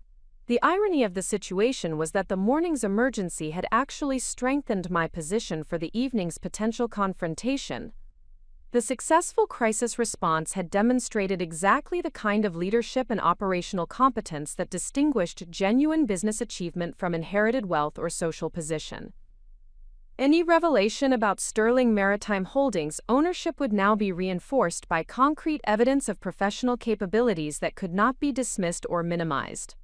A: The irony of the situation was that the morning's emergency had actually strengthened my position for the evening's potential confrontation. The successful crisis response had demonstrated exactly the kind of leadership and operational competence that distinguished genuine business achievement from inherited wealth or social position. Any revelation about Sterling Maritime Holdings ownership would now be reinforced by concrete evidence of professional capabilities that could not be dismissed or minimized.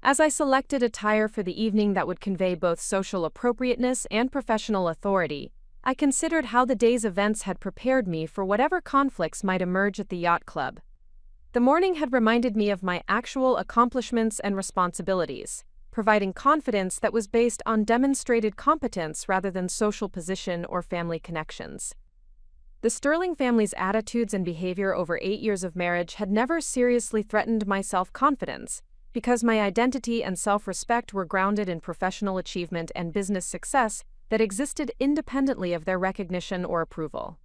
A: As I selected attire for the evening that would convey both social appropriateness and professional authority, I considered how the day's events had prepared me for whatever conflicts might emerge at the yacht club. The morning had reminded me of my actual accomplishments and responsibilities, providing confidence that was based on demonstrated competence rather than social position or family connections. The Sterling family's attitudes and behavior over 8 years of marriage had never seriously threatened my self-confidence, because my identity and self-respect were grounded in professional achievement and business success that existed independently of their recognition or approval.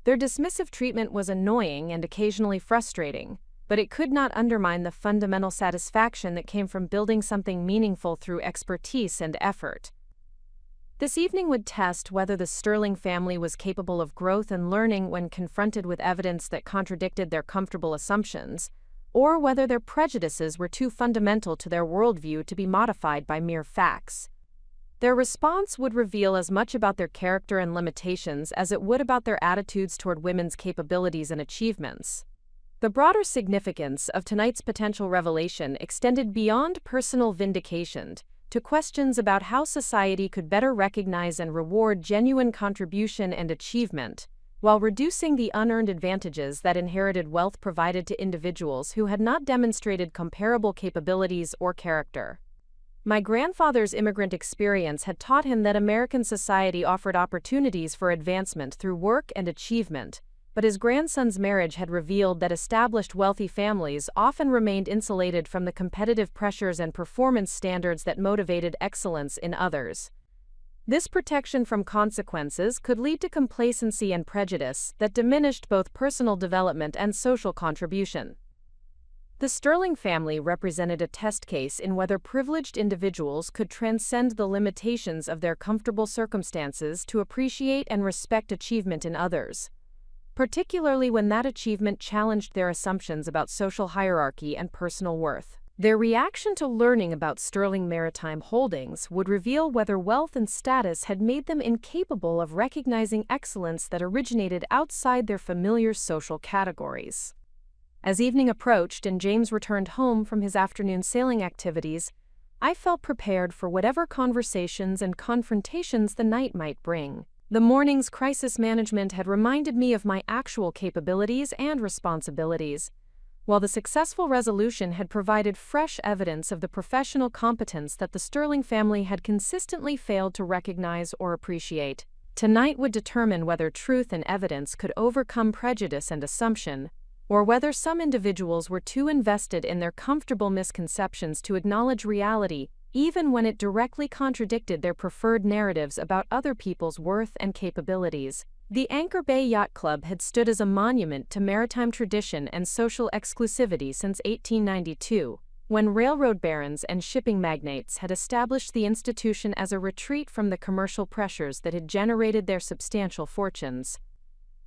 A: Their dismissive treatment was annoying and occasionally frustrating, but it could not undermine the fundamental satisfaction that came from building something meaningful through expertise and effort. This evening would test whether the Sterling family was capable of growth and learning when confronted with evidence that contradicted their comfortable assumptions, or whether their prejudices were too fundamental to their worldview to be modified by mere facts. Their response would reveal as much about their character and limitations as it would about their attitudes toward women's capabilities and achievements. The broader significance of tonight's potential revelation extended beyond personal vindication to questions about how society could better recognize and reward genuine contribution and achievement, while reducing the unearned advantages that inherited wealth provided to individuals who had not demonstrated comparable capabilities or character. My grandfather's immigrant experience had taught him that American society offered opportunities for advancement through work and achievement, but his grandson's marriage had revealed that established wealthy families often remained insulated from the competitive pressures and performance standards that motivated excellence in others. This protection from consequences could lead to complacency and prejudice that diminished both personal development and social contribution. The Sterling family represented a test case in whether privileged individuals could transcend the limitations of their comfortable circumstances to appreciate and respect achievement in others, particularly when that achievement challenged their assumptions about social hierarchy and personal worth. Their reaction to learning about Sterling Maritime Holdings would reveal whether wealth and status had made them incapable of recognizing excellence that originated outside their familiar social categories. As evening approached and James returned home from his afternoon sailing activities, I felt prepared for whatever conversations and confrontations the night might bring. The morning's crisis management had reminded me of my actual capabilities and responsibilities, while the successful resolution had provided fresh evidence of the professional competence that the Sterling family had consistently failed to recognize or appreciate. Tonight would determine whether truth and evidence could overcome prejudice and assumption, or whether some individuals were too invested in their comfortable misconceptions to acknowledge reality, even when it directly contradicted their preferred narratives about other people's worth and capabilities. The Anchor Bay Yacht Club had stood as a monument to maritime tradition and social exclusivity since 1892, when railroad barons and shipping magnates had established the institution as a retreat from the commercial pressures that had generated their substantial fortunes.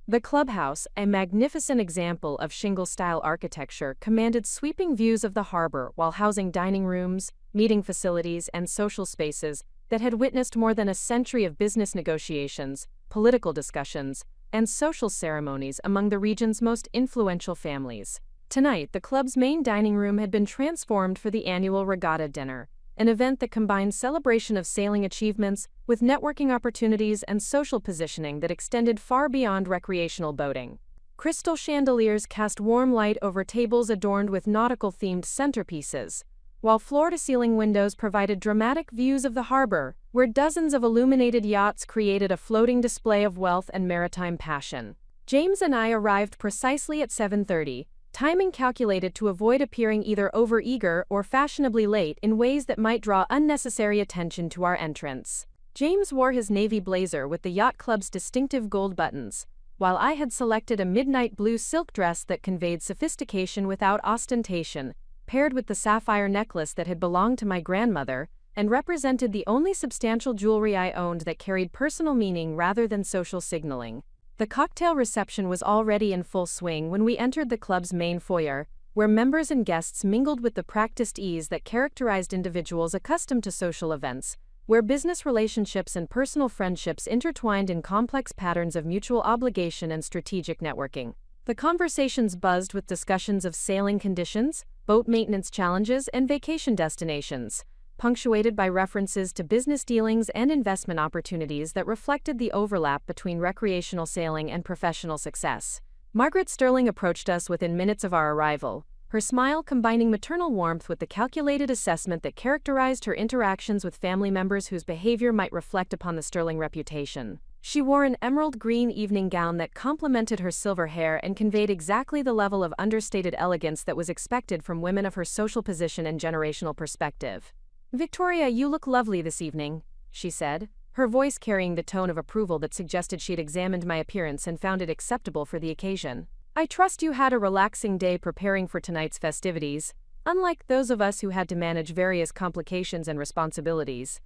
A: The clubhouse, a magnificent example of shingle-style architecture, commanded sweeping views of the harbor while housing dining rooms, meeting facilities, and social spaces that had witnessed more than a century of business negotiations, political discussions, and social ceremonies among the region's most influential families. Tonight, the club's main dining room had been transformed for the annual regatta dinner, an event that combined celebration of sailing achievements with networking opportunities and social positioning that extended far beyond recreational boating. Crystal chandeliers cast warm light over tables adorned with nautical-themed centerpieces, while floor-to-ceiling windows provided dramatic views of the harbor, where dozens of illuminated yachts created a floating display of wealth and maritime passion. James and I arrived precisely at 7:30, timing calculated to avoid appearing either overeager or fashionably late in ways that might draw unnecessary attention to our entrance. James wore his navy blazer with the yacht club's distinctive gold buttons, while I had selected a midnight blue silk dress that conveyed sophistication without ostentation, paired with the sapphire necklace that had belonged to my grandmother and represented the only substantial jewelry I owned that carried personal meaning rather than social signaling. The cocktail reception was already in full swing when we entered the club's main foyer, where members and guests mingled with the practiced ease that characterized individuals accustomed to social events, where business relationships and personal friendships intertwined in complex patterns of mutual obligation and strategic networking. The conversations buzzed with discussions of sailing conditions, boat maintenance challenges, and vacation destinations, punctuated by references to business dealings and investment opportunities that reflected the overlap between recreational sailing and professional success. Margaret Sterling approached us within minutes of our arrival, her smile combining maternal warmth with the calculated assessment that characterized her interactions with family members whose behavior might reflect upon the Sterling reputation. She wore an emerald green evening gown that complemented her silver hair and conveyed exactly the level of understated elegance that was expected from women of her social position and generational perspective. "Victoria, you look lovely this evening," she said, her voice carrying the tone of approval that suggested she'd examined my appearance and found it acceptable for the occasion. "I trust you had a relaxing day preparing for tonight's festivities, unlike those of us who had to manage various complications and responsibilities."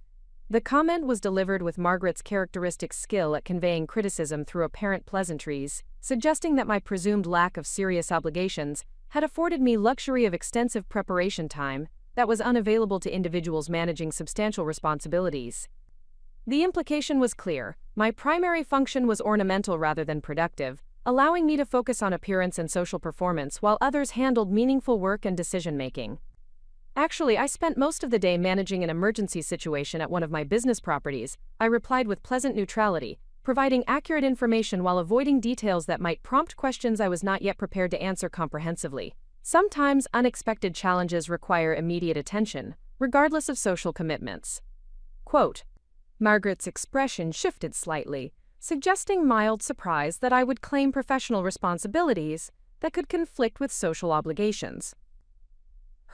A: The comment was delivered with Margaret's characteristic skill at conveying criticism through apparent pleasantries, suggesting that my presumed lack of serious obligations had afforded me luxury of extensive preparation time that was unavailable to individuals managing substantial responsibilities. The implication was clear: my primary function was ornamental rather than productive, allowing me to focus on appearance and social performance while others handled meaningful work and decision-making. Actually, I spent most of the day managing an emergency situation at one of my business properties, I replied with pleasant neutrality, providing accurate information while avoiding details that might prompt questions I was not yet prepared to answer comprehensively. Sometimes unexpected challenges require immediate attention, regardless of social commitments. Quote, Margaret's expression shifted slightly, suggesting mild surprise that I would claim professional responsibilities that could conflict with social obligations.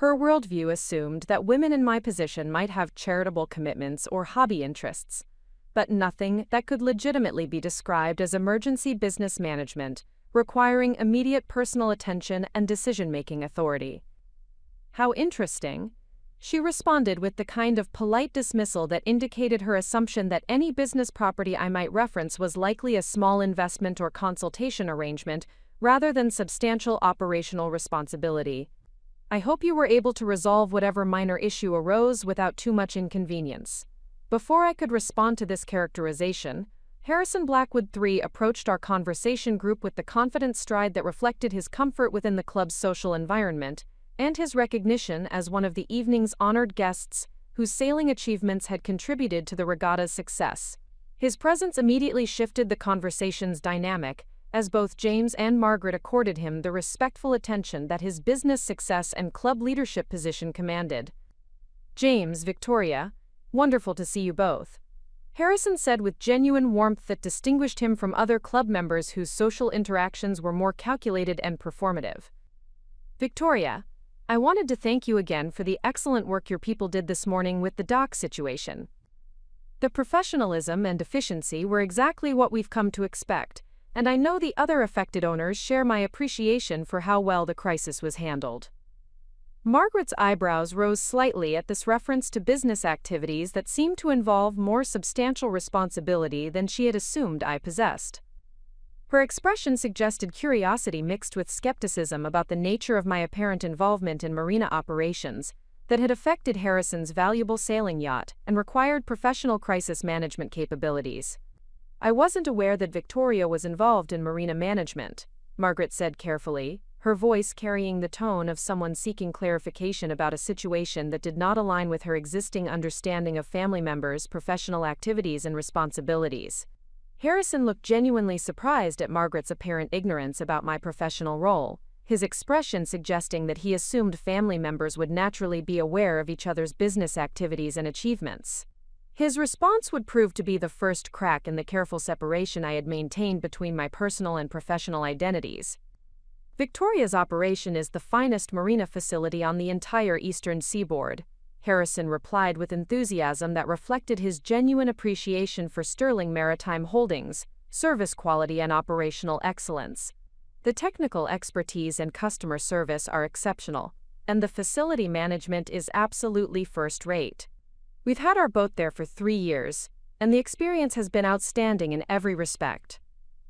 A: Her worldview assumed that women in my position might have charitable commitments or hobby interests, but nothing that could legitimately be described as emergency business management, requiring immediate personal attention and decision-making authority. How interesting. She responded with the kind of polite dismissal that indicated her assumption that any business property I might reference was likely a small investment or consultation arrangement rather than substantial operational responsibility. I hope you were able to resolve whatever minor issue arose without too much inconvenience. Before I could respond to this characterization, Harrison Blackwood III approached our conversation group with the confident stride that reflected his comfort within the club's social environment and his recognition as one of the evening's honored guests whose sailing achievements had contributed to the regatta's success. His presence immediately shifted the conversation's dynamic, as both James and Margaret accorded him the respectful attention that his business success and club leadership position commanded. James, Victoria, wonderful to see you both, Harrison said with genuine warmth that distinguished him from other club members whose social interactions were more calculated and performative. Victoria, I wanted to thank you again for the excellent work your people did this morning with the dock situation. The professionalism and efficiency were exactly what we've come to expect, and I know the other affected owners share my appreciation for how well the crisis was handled. Margaret's eyebrows rose slightly at this reference to business activities that seemed to involve more substantial responsibility than she had assumed I possessed. Her expression suggested curiosity mixed with skepticism about the nature of my apparent involvement in marina operations that had affected Harrison's valuable sailing yacht and required professional crisis management capabilities. I wasn't aware that Victoria was involved in marina management, Margaret said carefully, her voice carrying the tone of someone seeking clarification about a situation that did not align with her existing understanding of family members' professional activities and responsibilities. Harrison looked genuinely surprised at Margaret's apparent ignorance about my professional role, his expression suggesting that he assumed family members would naturally be aware of each other's business activities and achievements. His response would prove to be the first crack in the careful separation I had maintained between my personal and professional identities. Victoria's operation is the finest marina facility on the entire eastern seaboard, Harrison replied with enthusiasm that reflected his genuine appreciation for Sterling Maritime Holdings, service quality and operational excellence. The technical expertise and customer service are exceptional, and the facility management is absolutely first-rate. We've had our boat there for 3 years, and the experience has been outstanding in every respect.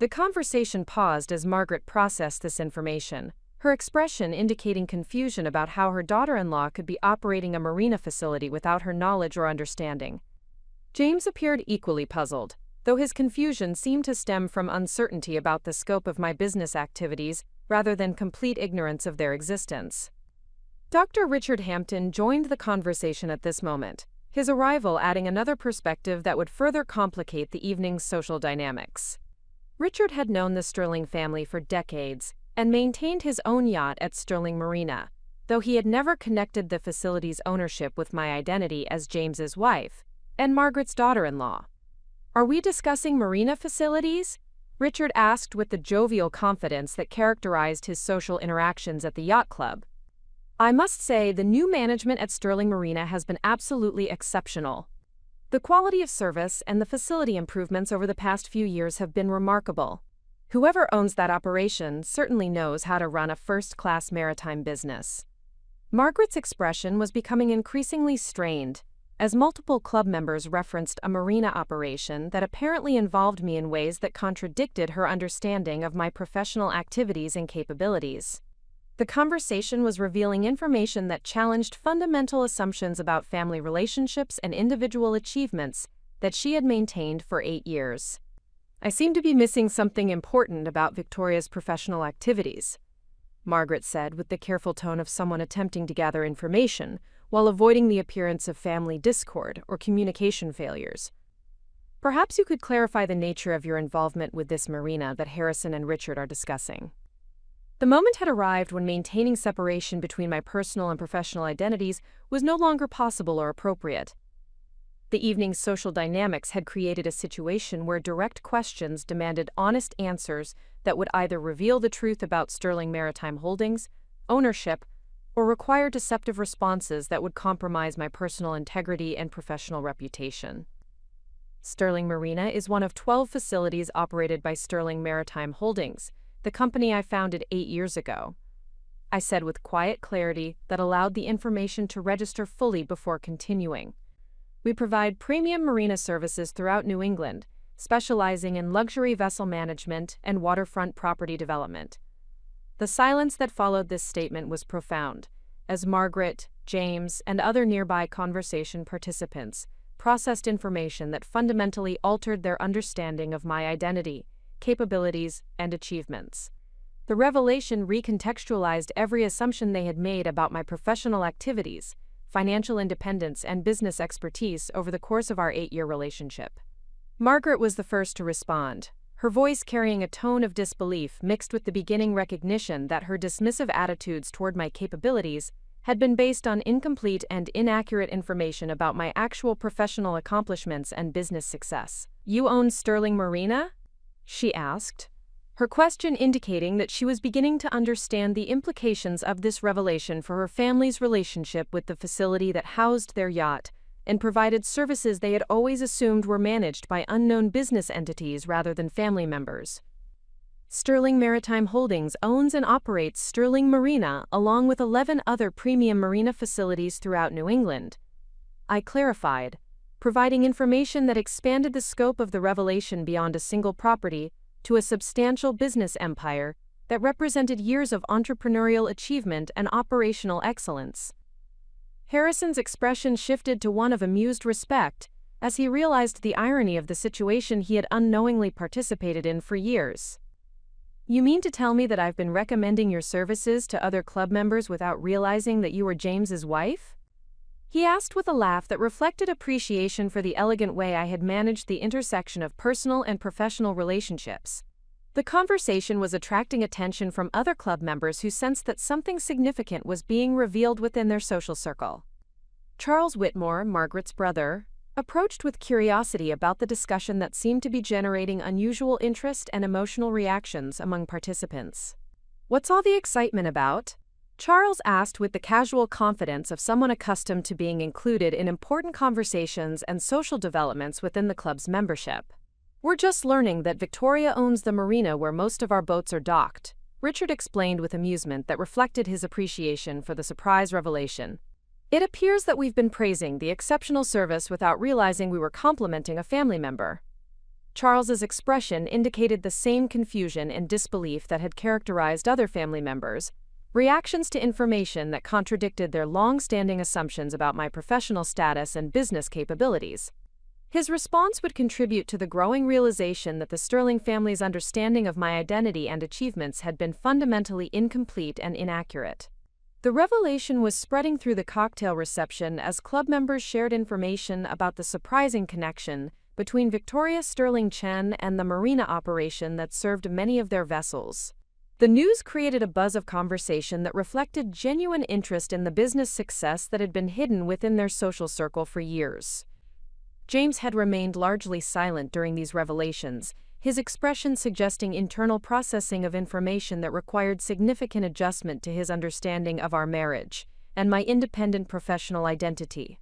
A: The conversation paused as Margaret processed this information, her expression indicating confusion about how her daughter-in-law could be operating a marina facility without her knowledge or understanding. James appeared equally puzzled, though his confusion seemed to stem from uncertainty about the scope of my business activities rather than complete ignorance of their existence. Dr. Richard Hampton joined the conversation at this moment, his arrival adding another perspective that would further complicate the evening's social dynamics. Richard had known the Sterling family for decades and maintained his own yacht at Sterling Marina, though he had never connected the facility's ownership with my identity as James's wife and Margaret's daughter-in-law. "Are we discussing marina facilities?" Richard asked with the jovial confidence that characterized his social interactions at the yacht club. "I must say the new management at Sterling Marina has been absolutely exceptional. The quality of service and the facility improvements over the past few years have been remarkable. Whoever owns that operation certainly knows how to run a first-class maritime business." Margaret's expression was becoming increasingly strained, as multiple club members referenced a Marina operation that apparently involved me in ways that contradicted her understanding of my professional activities and capabilities. The conversation was revealing information that challenged fundamental assumptions about family relationships and individual achievements that she had maintained for 8 years. "I seem to be missing something important about Victoria's professional activities," Margaret said with the careful tone of someone attempting to gather information while avoiding the appearance of family discord or communication failures. "Perhaps you could clarify the nature of your involvement with this Marina that Harrison and Richard are discussing." The moment had arrived when maintaining separation between my personal and professional identities was no longer possible or appropriate. The evening's social dynamics had created a situation where direct questions demanded honest answers that would either reveal the truth about Sterling Maritime Holdings, ownership, or require deceptive responses that would compromise my personal integrity and professional reputation. Sterling Marina is one of 12 facilities operated by Sterling Maritime Holdings, the company I founded 8 years ago, I said with quiet clarity that allowed the information to register fully before continuing. "We provide premium marina services throughout New England, specializing in luxury vessel management and waterfront property development." The silence that followed this statement was profound, as Margaret, James, and other nearby conversation participants processed information that fundamentally altered their understanding of my identity, capabilities, and achievements. The revelation recontextualized every assumption they had made about my professional activities, financial independence, and business expertise over the course of our 8-year relationship. Margaret was the first to respond, her voice carrying a tone of disbelief mixed with the beginning recognition that her dismissive attitudes toward my capabilities had been based on incomplete and inaccurate information about my actual professional accomplishments and business success. "You own Sterling Marina?" she asked, her question indicating that she was beginning to understand the implications of this revelation for her family's relationship with the facility that housed their yacht and provided services they had always assumed were managed by unknown business entities rather than family members. "Sterling Maritime Holdings owns and operates Sterling Marina along with 11 other premium marina facilities throughout New England," I clarified, providing information that expanded the scope of the revelation beyond a single property to a substantial business empire that represented years of entrepreneurial achievement and operational excellence. Harrison's expression shifted to one of amused respect as he realized the irony of the situation he had unknowingly participated in for years. "You mean to tell me that I've been recommending your services to other club members without realizing that you were James's wife?" he asked with a laugh that reflected appreciation for the elegant way I had managed the intersection of personal and professional relationships. The conversation was attracting attention from other club members who sensed that something significant was being revealed within their social circle. Charles Whitmore, Margaret's brother, approached with curiosity about the discussion that seemed to be generating unusual interest and emotional reactions among participants. "What's all the excitement about?" Charles asked with the casual confidence of someone accustomed to being included in important conversations and social developments within the club's membership. "We're just learning that Victoria owns the marina where most of our boats are docked," Richard explained with amusement that reflected his appreciation for the surprise revelation. "It appears that we've been praising the exceptional service without realizing we were complimenting a family member." Charles's expression indicated the same confusion and disbelief that had characterized other family members, reactions to information that contradicted their long-standing assumptions about my professional status and business capabilities. His response would contribute to the growing realization that the Sterling family's understanding of my identity and achievements had been fundamentally incomplete and inaccurate. The revelation was spreading through the cocktail reception as club members shared information about the surprising connection between Victoria Sterling Chen and the marina operation that served many of their vessels. The news created a buzz of conversation that reflected genuine interest in the business success that had been hidden within their social circle for years. James had remained largely silent during these revelations, his expression suggesting internal processing of information that required significant adjustment to his understanding of our marriage and my independent professional identity.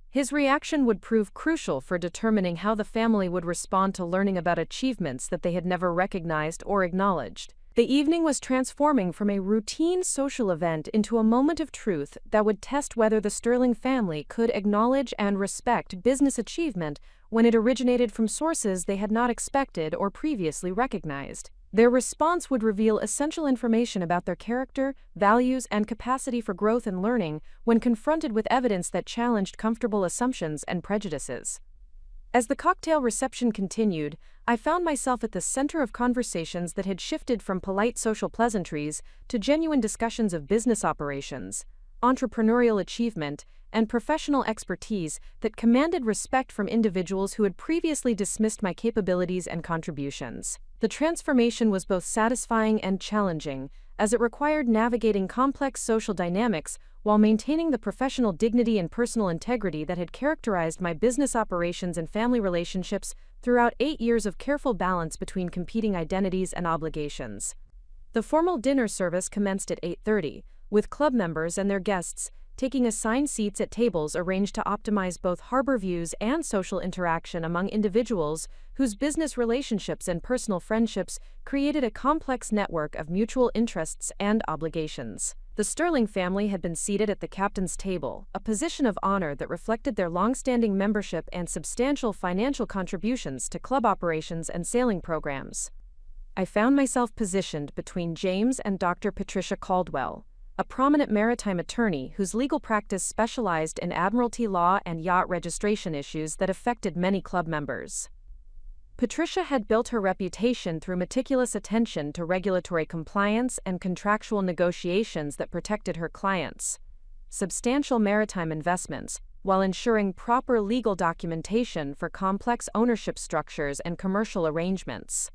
A: His reaction would prove crucial for determining how the family would respond to learning about achievements that they had never recognized or acknowledged. The evening was transforming from a routine social event into a moment of truth that would test whether the Sterling family could acknowledge and respect business achievement when it originated from sources they had not expected or previously recognized. Their response would reveal essential information about their character, values, and capacity for growth and learning when confronted with evidence that challenged comfortable assumptions and prejudices. As the cocktail reception continued, I found myself at the center of conversations that had shifted from polite social pleasantries to genuine discussions of business operations, entrepreneurial achievement, and professional expertise that commanded respect from individuals who had previously dismissed my capabilities and contributions. The transformation was both satisfying and challenging, as it required navigating complex social dynamics while maintaining the professional dignity and personal integrity that had characterized my business operations and family relationships throughout 8 years of careful balance between competing identities and obligations. The formal dinner service commenced at 8:30, with club members and their guests taking assigned seats at tables arranged to optimize both harbor views and social interaction among individuals whose business relationships and personal friendships created a complex network of mutual interests and obligations. The Sterling family had been seated at the captain's table, a position of honor that reflected their long-standing membership and substantial financial contributions to club operations and sailing programs. I found myself positioned between James and Dr. Patricia Caldwell, a prominent maritime attorney whose legal practice specialized in admiralty law and yacht registration issues that affected many club members. Patricia had built her reputation through meticulous attention to regulatory compliance and contractual negotiations that protected her clients' substantial maritime investments, while ensuring proper legal documentation for complex ownership structures and commercial arrangements.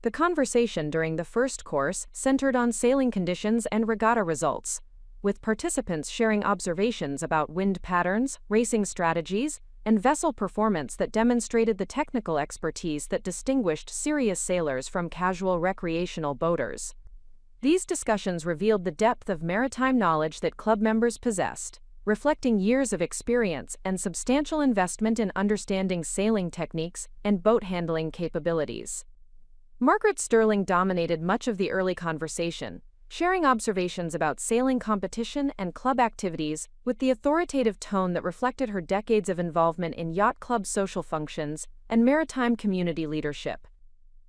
A: The conversation during the first course centered on sailing conditions and regatta results, with participants sharing observations about wind patterns, racing strategies, and vessel performance that demonstrated the technical expertise that distinguished serious sailors from casual recreational boaters. These discussions revealed the depth of maritime knowledge that club members possessed, reflecting years of experience and substantial investment in understanding sailing techniques and boat handling capabilities. Margaret Sterling dominated much of the early conversation, sharing observations about sailing competition and club activities with the authoritative tone that reflected her decades of involvement in yacht club social functions and maritime community leadership.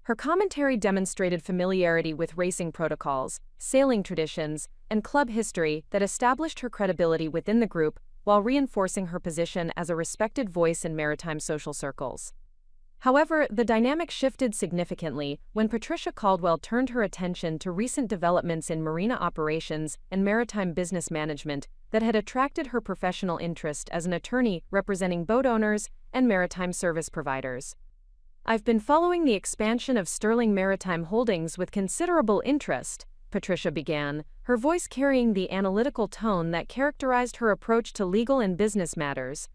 A: Her commentary demonstrated familiarity with racing protocols, sailing traditions, and club history that established her credibility within the group while reinforcing her position as a respected voice in maritime social circles. However, the dynamic shifted significantly when Patricia Caldwell turned her attention to recent developments in marina operations and maritime business management that had attracted her professional interest as an attorney representing boat owners and maritime service providers. "I've been following the expansion of Sterling Maritime Holdings with considerable interest," Patricia began, her voice carrying the analytical tone that characterized her approach to legal and business matters.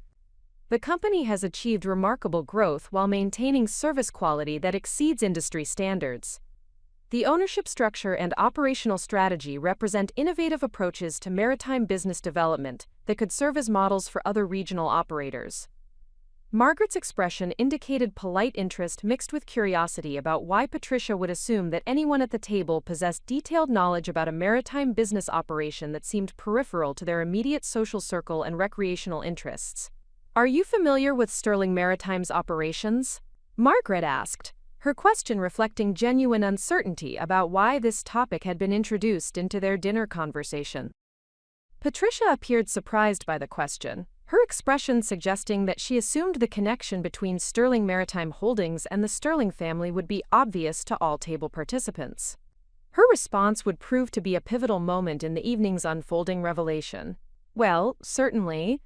A: "The company has achieved remarkable growth while maintaining service quality that exceeds industry standards. The ownership structure and operational strategy represent innovative approaches to maritime business development that could serve as models for other regional operators." Margaret's expression indicated polite interest mixed with curiosity about why Patricia would assume that anyone at the table possessed detailed knowledge about a maritime business operation that seemed peripheral to their immediate social circle and recreational interests. "Are you familiar with Sterling Maritime's operations?" Margaret asked, her question reflecting genuine uncertainty about why this topic had been introduced into their dinner conversation. Patricia appeared surprised by the question, her expression suggesting that she assumed the connection between Sterling Maritime Holdings and the Sterling family would be obvious to all table participants. Her response would prove to be a pivotal moment in the evening's unfolding revelation. "Well, certainly,"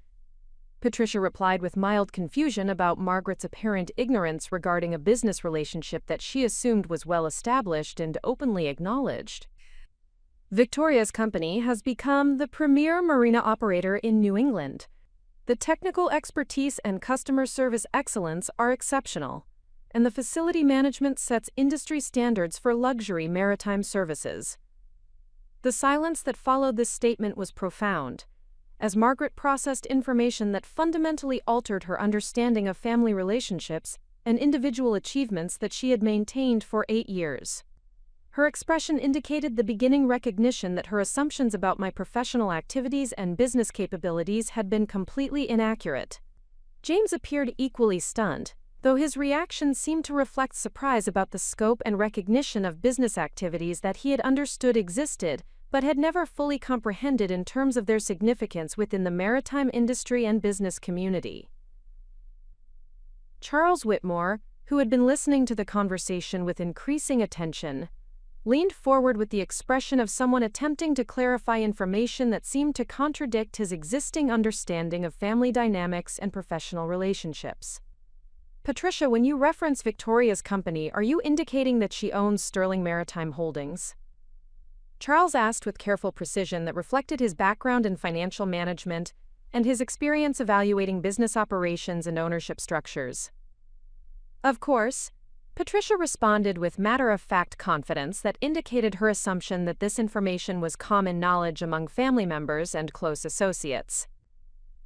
A: Patricia replied with mild confusion about Margaret's apparent ignorance regarding a business relationship that she assumed was well established and openly acknowledged. "Victoria's company has become the premier marina operator in New England. The technical expertise and customer service excellence are exceptional, and the facility management sets industry standards for luxury maritime services." The silence that followed this statement was profound, as Margaret processed information that fundamentally altered her understanding of family relationships and individual achievements that she had maintained for 8 years. Her expression indicated the beginning recognition that her assumptions about my professional activities and business capabilities had been completely inaccurate. James appeared equally stunned, though his reaction seemed to reflect surprise about the scope and recognition of business activities that he had understood existed, but had never fully comprehended in terms of their significance within the maritime industry and business community. Charles Whitmore, who had been listening to the conversation with increasing attention, leaned forward with the expression of someone attempting to clarify information that seemed to contradict his existing understanding of family dynamics and professional relationships. Patricia, when you reference Victoria's company, are you indicating that she owns Sterling Maritime Holdings? Charles asked with careful precision that reflected his background in financial management and his experience evaluating business operations and ownership structures. Of course, Patricia responded with matter-of-fact confidence that indicated her assumption that this information was common knowledge among family members and close associates.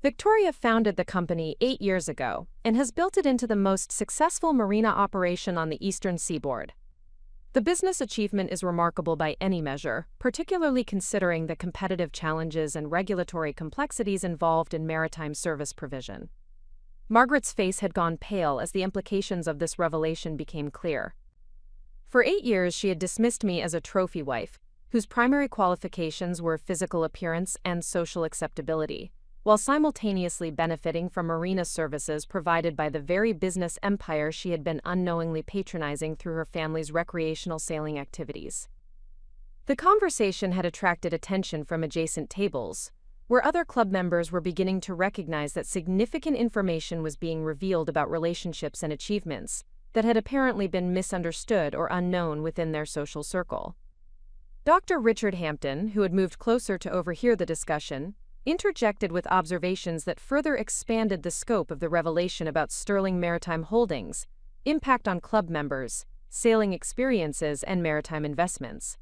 A: Victoria founded the company 8 years ago and has built it into the most successful marina operation on the eastern seaboard. The business achievement is remarkable by any measure, particularly considering the competitive challenges and regulatory complexities involved in maritime service provision. Margaret's face had gone pale as the implications of this revelation became clear. For 8 years she had dismissed me as a trophy wife, whose primary qualifications were physical appearance and social acceptability, while simultaneously benefiting from marina services provided by the very business empire she had been unknowingly patronizing through her family's recreational sailing activities. The conversation had attracted attention from adjacent tables, where other club members were beginning to recognize that significant information was being revealed about relationships and achievements that had apparently been misunderstood or unknown within their social circle. Dr. Richard Hampton, who had moved closer to overhear the discussion, interjected with observations that further expanded the scope of the revelation about Sterling Maritime Holdings, impact on club members, sailing experiences, and maritime investments.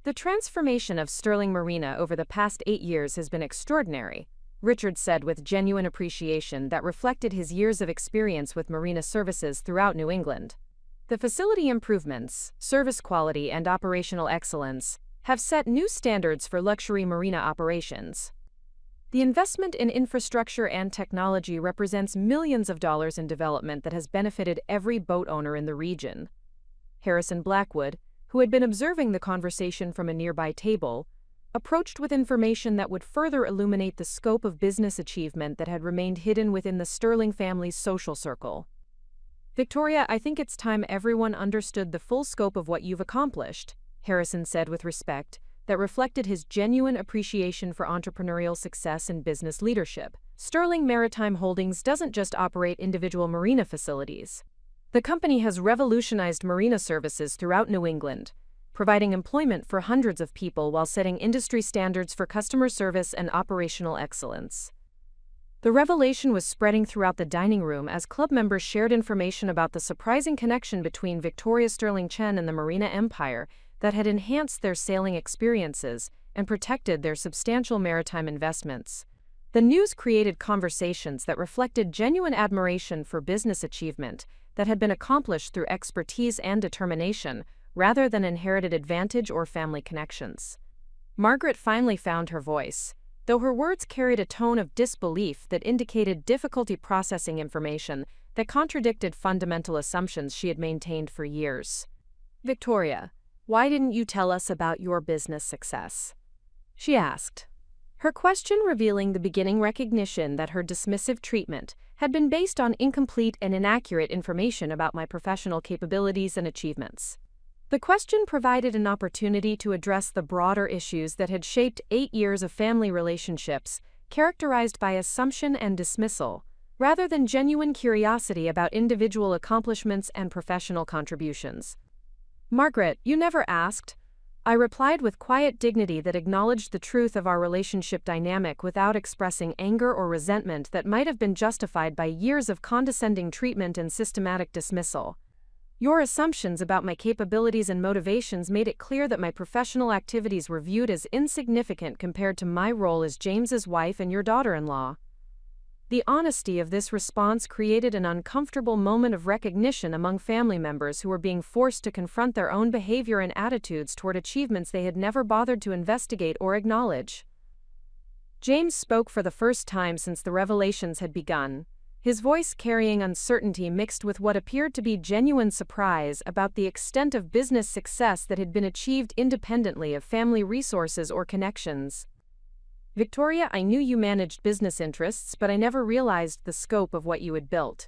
A: The transformation of Sterling Marina over the past 8 years has been extraordinary, Richard said with genuine appreciation that reflected his years of experience with marina services throughout New England. The facility improvements, service quality, and operational excellence have set new standards for luxury marina operations. The investment in infrastructure and technology represents millions of dollars in development that has benefited every boat owner in the region. Harrison Blackwood, who had been observing the conversation from a nearby table, approached with information that would further illuminate the scope of business achievement that had remained hidden within the Sterling family's social circle. Victoria, I think it's time everyone understood the full scope of what you've accomplished, Harrison said with respect that reflected his genuine appreciation for entrepreneurial success and business leadership. Sterling Maritime Holdings doesn't just operate individual marina facilities. The company has revolutionized marina services throughout New England, providing employment for hundreds of people while setting industry standards for customer service and operational excellence. The revelation was spreading throughout the dining room as club members shared information about the surprising connection between Victoria Sterling Chen and the Marina Empire that had enhanced their sailing experiences and protected their substantial maritime investments. The news created conversations that reflected genuine admiration for business achievement that had been accomplished through expertise and determination, rather than inherited advantage or family connections. Margaret finally found her voice, though her words carried a tone of disbelief that indicated difficulty processing information that contradicted fundamental assumptions she had maintained for years. Victoria, why didn't you tell us about your business success? She asked, her question revealing the beginning recognition that her dismissive treatment had been based on incomplete and inaccurate information about my professional capabilities and achievements. The question provided an opportunity to address the broader issues that had shaped 8 years of family relationships, characterized by assumption and dismissal, rather than genuine curiosity about individual accomplishments and professional contributions. Margaret, you never asked. I replied with quiet dignity that acknowledged the truth of our relationship dynamic without expressing anger or resentment that might have been justified by years of condescending treatment and systematic dismissal. Your assumptions about my capabilities and motivations made it clear that my professional activities were viewed as insignificant compared to my role as James's wife and your daughter-in-law. The honesty of this response created an uncomfortable moment of recognition among family members who were being forced to confront their own behavior and attitudes toward achievements they had never bothered to investigate or acknowledge. James spoke for the first time since the revelations had begun, his voice carrying uncertainty mixed with what appeared to be genuine surprise about the extent of business success that had been achieved independently of family resources or connections. "Victoria, I knew you managed business interests, but I never realized the scope of what you had built,"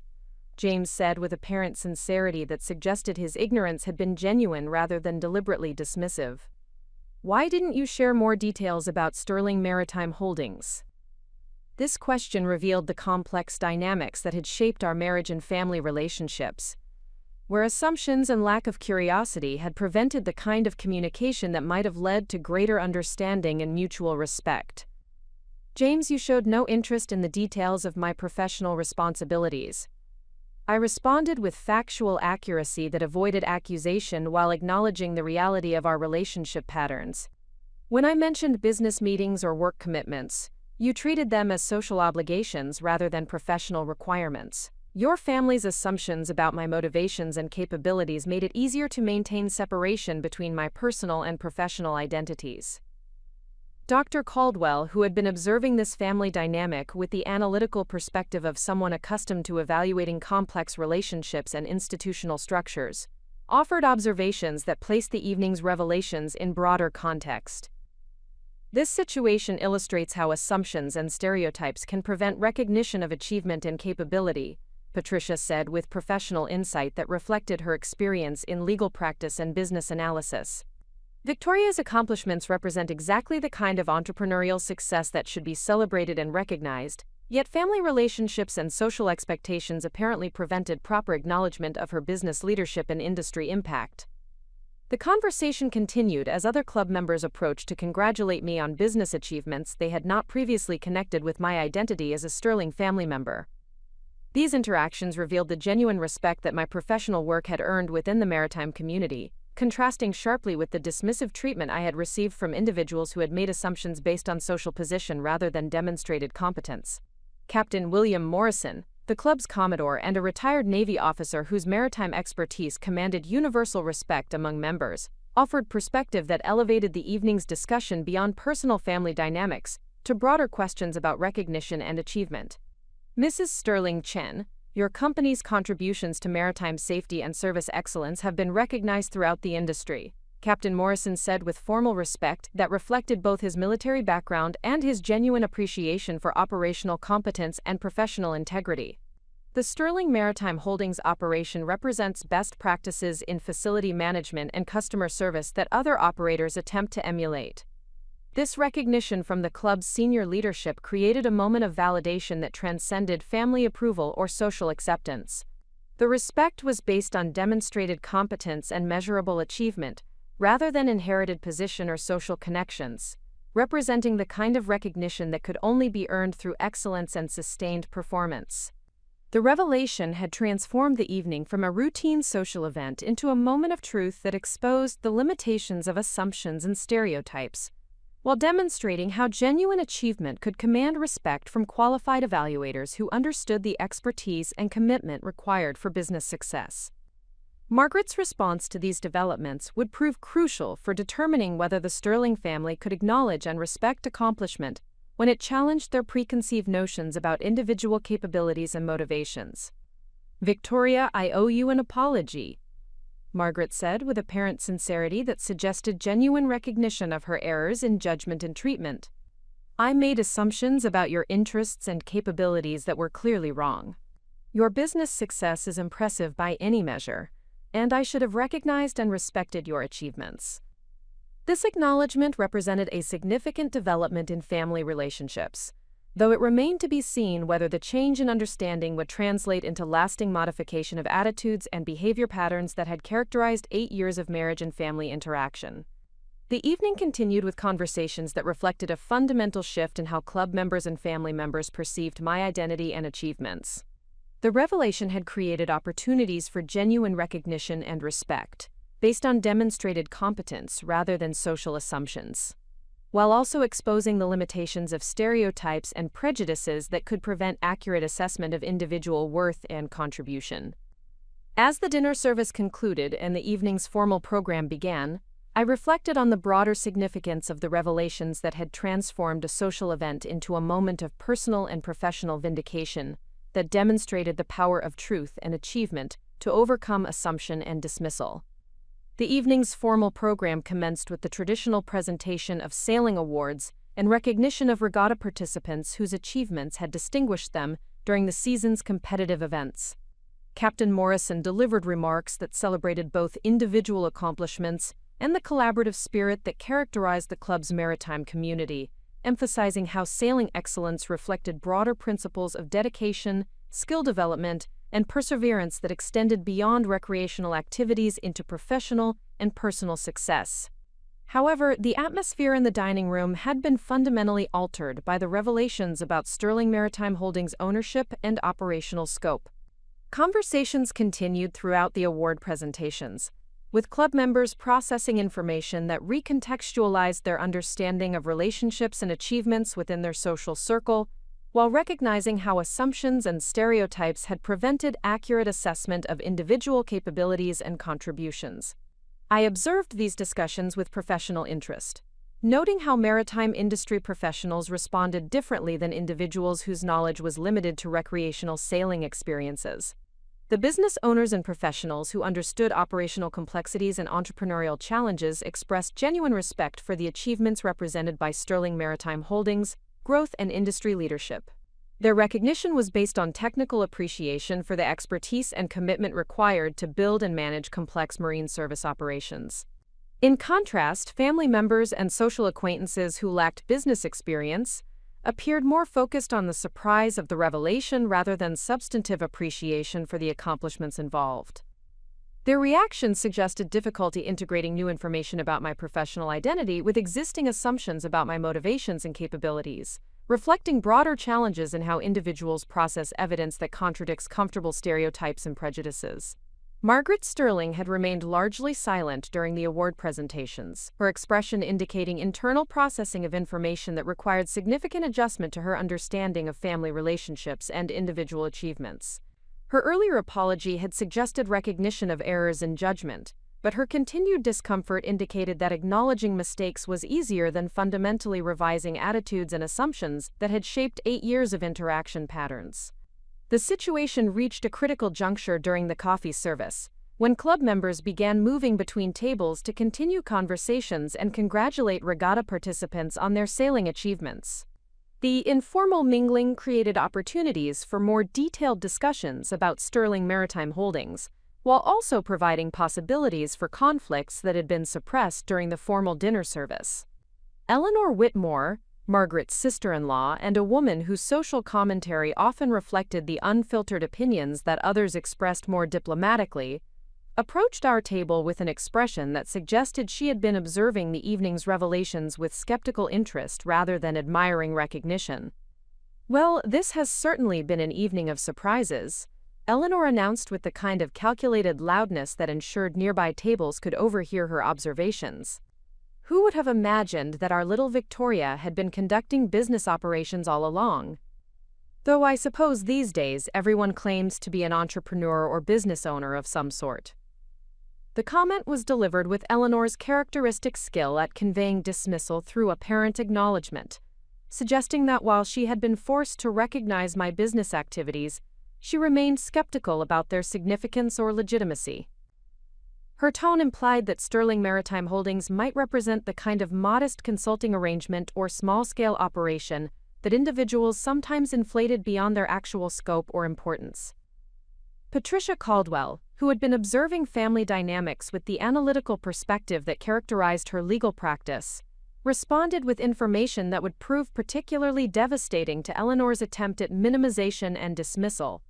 A: James said with apparent sincerity that suggested his ignorance had been genuine rather than deliberately dismissive. "Why didn't you share more details about Sterling Maritime Holdings?" This question revealed the complex dynamics that had shaped our marriage and family relationships, where assumptions and lack of curiosity had prevented the kind of communication that might have led to greater understanding and mutual respect. "James, you showed no interest in the details of my professional responsibilities." I responded with factual accuracy that avoided accusation while acknowledging the reality of our relationship patterns. "When I mentioned business meetings or work commitments, you treated them as social obligations rather than professional requirements. Your family's assumptions about my motivations and capabilities made it easier to maintain separation between my personal and professional identities." Dr. Caldwell, who had been observing this family dynamic with the analytical perspective of someone accustomed to evaluating complex relationships and institutional structures, offered observations that placed the evening's revelations in broader context. This situation illustrates how assumptions and stereotypes can prevent recognition of achievement and capability, Patricia said with professional insight that reflected her experience in legal practice and business analysis. "Victoria's accomplishments represent exactly the kind of entrepreneurial success that should be celebrated and recognized, yet family relationships and social expectations apparently prevented proper acknowledgement of her business leadership and industry impact." The conversation continued as other club members approached to congratulate me on business achievements they had not previously connected with my identity as a Sterling family member. These interactions revealed the genuine respect that my professional work had earned within the maritime community, contrasting sharply with the dismissive treatment I had received from individuals who had made assumptions based on social position rather than demonstrated competence. Captain William Morrison, the club's commodore and a retired Navy officer whose maritime expertise commanded universal respect among members, offered perspective that elevated the evening's discussion beyond personal family dynamics to broader questions about recognition and achievement. "Mrs. Sterling Chen, your company's contributions to maritime safety and service excellence have been recognized throughout the industry," Captain Morrison said with formal respect that reflected both his military background and his genuine appreciation for operational competence and professional integrity. "The Sterling Maritime Holdings operation represents best practices in facility management and customer service that other operators attempt to emulate." This recognition from the club's senior leadership created a moment of validation that transcended family approval or social acceptance. The respect was based on demonstrated competence and measurable achievement, rather than inherited position or social connections, representing the kind of recognition that could only be earned through excellence and sustained performance. The revelation had transformed the evening from a routine social event into a moment of truth that exposed the limitations of assumptions and stereotypes, while demonstrating how genuine achievement could command respect from qualified evaluators who understood the expertise and commitment required for business success. Margaret's response to these developments would prove crucial for determining whether the Sterling family could acknowledge and respect accomplishment when it challenged their preconceived notions about individual capabilities and motivations. "Victoria, I owe you an apology," Margaret said with apparent sincerity that suggested genuine recognition of her errors in judgment and treatment. "I made assumptions about your interests and capabilities that were clearly wrong. Your business success is impressive by any measure, and I should have recognized and respected your achievements." This acknowledgement represented a significant development in family relationships, though it remained to be seen whether the change in understanding would translate into lasting modification of attitudes and behavior patterns that had characterized 8 years of marriage and family interaction. The evening continued with conversations that reflected a fundamental shift in how club members and family members perceived my identity and achievements. The revelation had created opportunities for genuine recognition and respect, based on demonstrated competence rather than social assumptions. while also exposing the limitations of stereotypes and prejudices that could prevent accurate assessment of individual worth and contribution. As the dinner service concluded and the evening's formal program began, I reflected on the broader significance of the revelations that had transformed a social event into a moment of personal and professional vindication that demonstrated the power of truth and achievement to overcome assumption and dismissal. The evening's formal program commenced with the traditional presentation of sailing awards and recognition of regatta participants whose achievements had distinguished them during the season's competitive events. Captain Morrison delivered remarks that celebrated both individual accomplishments and the collaborative spirit that characterized the club's maritime community, emphasizing how sailing excellence reflected broader principles of dedication, skill development, and perseverance that extended beyond recreational activities into professional and personal success. However, the atmosphere in the dining room had been fundamentally altered by the revelations about Sterling Maritime Holdings' ownership and operational scope. Conversations continued throughout the award presentations, with club members processing information that recontextualized their understanding of relationships and achievements within their social circle, while recognizing how assumptions and stereotypes had prevented accurate assessment of individual capabilities and contributions. I observed these discussions with professional interest, noting how maritime industry professionals responded differently than individuals whose knowledge was limited to recreational sailing experiences. The business owners and professionals who understood operational complexities and entrepreneurial challenges expressed genuine respect for the achievements represented by Sterling Maritime Holdings' growth and industry leadership. Their recognition was based on technical appreciation for the expertise and commitment required to build and manage complex marine service operations. In contrast, family members and social acquaintances who lacked business experience appeared more focused on the surprise of the revelation rather than substantive appreciation for the accomplishments involved. Their reactions suggested difficulty integrating new information about my professional identity with existing assumptions about my motivations and capabilities, reflecting broader challenges in how individuals process evidence that contradicts comfortable stereotypes and prejudices. Margaret Sterling had remained largely silent during the award presentations, her expression indicating internal processing of information that required significant adjustment to her understanding of family relationships and individual achievements. Her earlier apology had suggested recognition of errors in judgment, but her continued discomfort indicated that acknowledging mistakes was easier than fundamentally revising attitudes and assumptions that had shaped 8 years of interaction patterns. The situation reached a critical juncture during the coffee service, when club members began moving between tables to continue conversations and congratulate regatta participants on their sailing achievements. The informal mingling created opportunities for more detailed discussions about Sterling Maritime Holdings, while also providing possibilities for conflicts that had been suppressed during the formal dinner service. Eleanor Whitmore, Margaret's sister-in-law and a woman whose social commentary often reflected the unfiltered opinions that others expressed more diplomatically, approached our table with an expression that suggested she had been observing the evening's revelations with skeptical interest rather than admiring recognition. "Well, this has certainly been an evening of surprises," Eleanor announced with the kind of calculated loudness that ensured nearby tables could overhear her observations. Who would have imagined that our little Victoria had been conducting business operations all along? Though I suppose these days everyone claims to be an entrepreneur or business owner of some sort. The comment was delivered with Eleanor's characteristic skill at conveying dismissal through apparent acknowledgement, suggesting that while she had been forced to recognize my business activities, she remained skeptical about their significance or legitimacy. Her tone implied that Sterling Maritime Holdings might represent the kind of modest consulting arrangement or small-scale operation that individuals sometimes inflated beyond their actual scope or importance. Patricia Caldwell, who had been observing family dynamics with the analytical perspective that characterized her legal practice, responded with information that would prove particularly devastating to Eleanor's attempt at minimization and dismissal.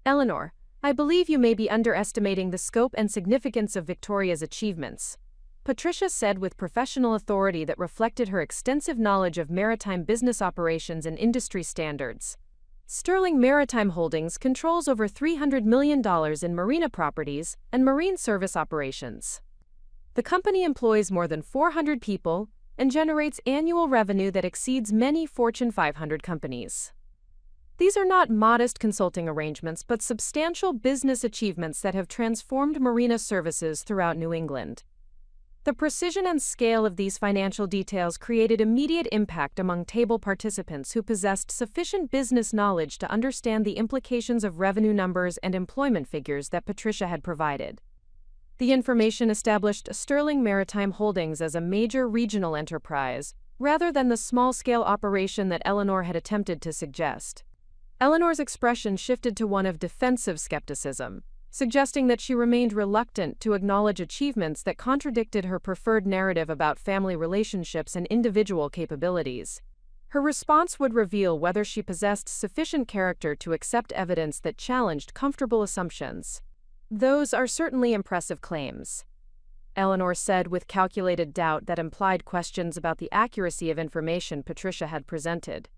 A: "Eleanor, I believe you may be underestimating the scope and significance of Victoria's achievements," Patricia said with professional authority that reflected her extensive knowledge of maritime business operations and industry standards. Sterling Maritime Holdings controls over $300 million in marina properties and marine service operations. The company employs more than 400 people, and generates annual revenue that exceeds many Fortune 500 companies. These are not modest consulting arrangements, but substantial business achievements that have transformed Marina services throughout New England. The precision and scale of these financial details created immediate impact among table participants who possessed sufficient business knowledge to understand the implications of revenue numbers and employment figures that Patricia had provided. The information established Sterling Maritime Holdings as a major regional enterprise, rather than the small-scale operation that Eleanor had attempted to suggest. Eleanor's expression shifted to one of defensive skepticism, suggesting that she remained reluctant to acknowledge achievements that contradicted her preferred narrative about family relationships and individual capabilities. Her response would reveal whether she possessed sufficient character to accept evidence that challenged comfortable assumptions. "Those are certainly impressive claims," Eleanor said with calculated doubt that implied questions about the accuracy of information Patricia had presented.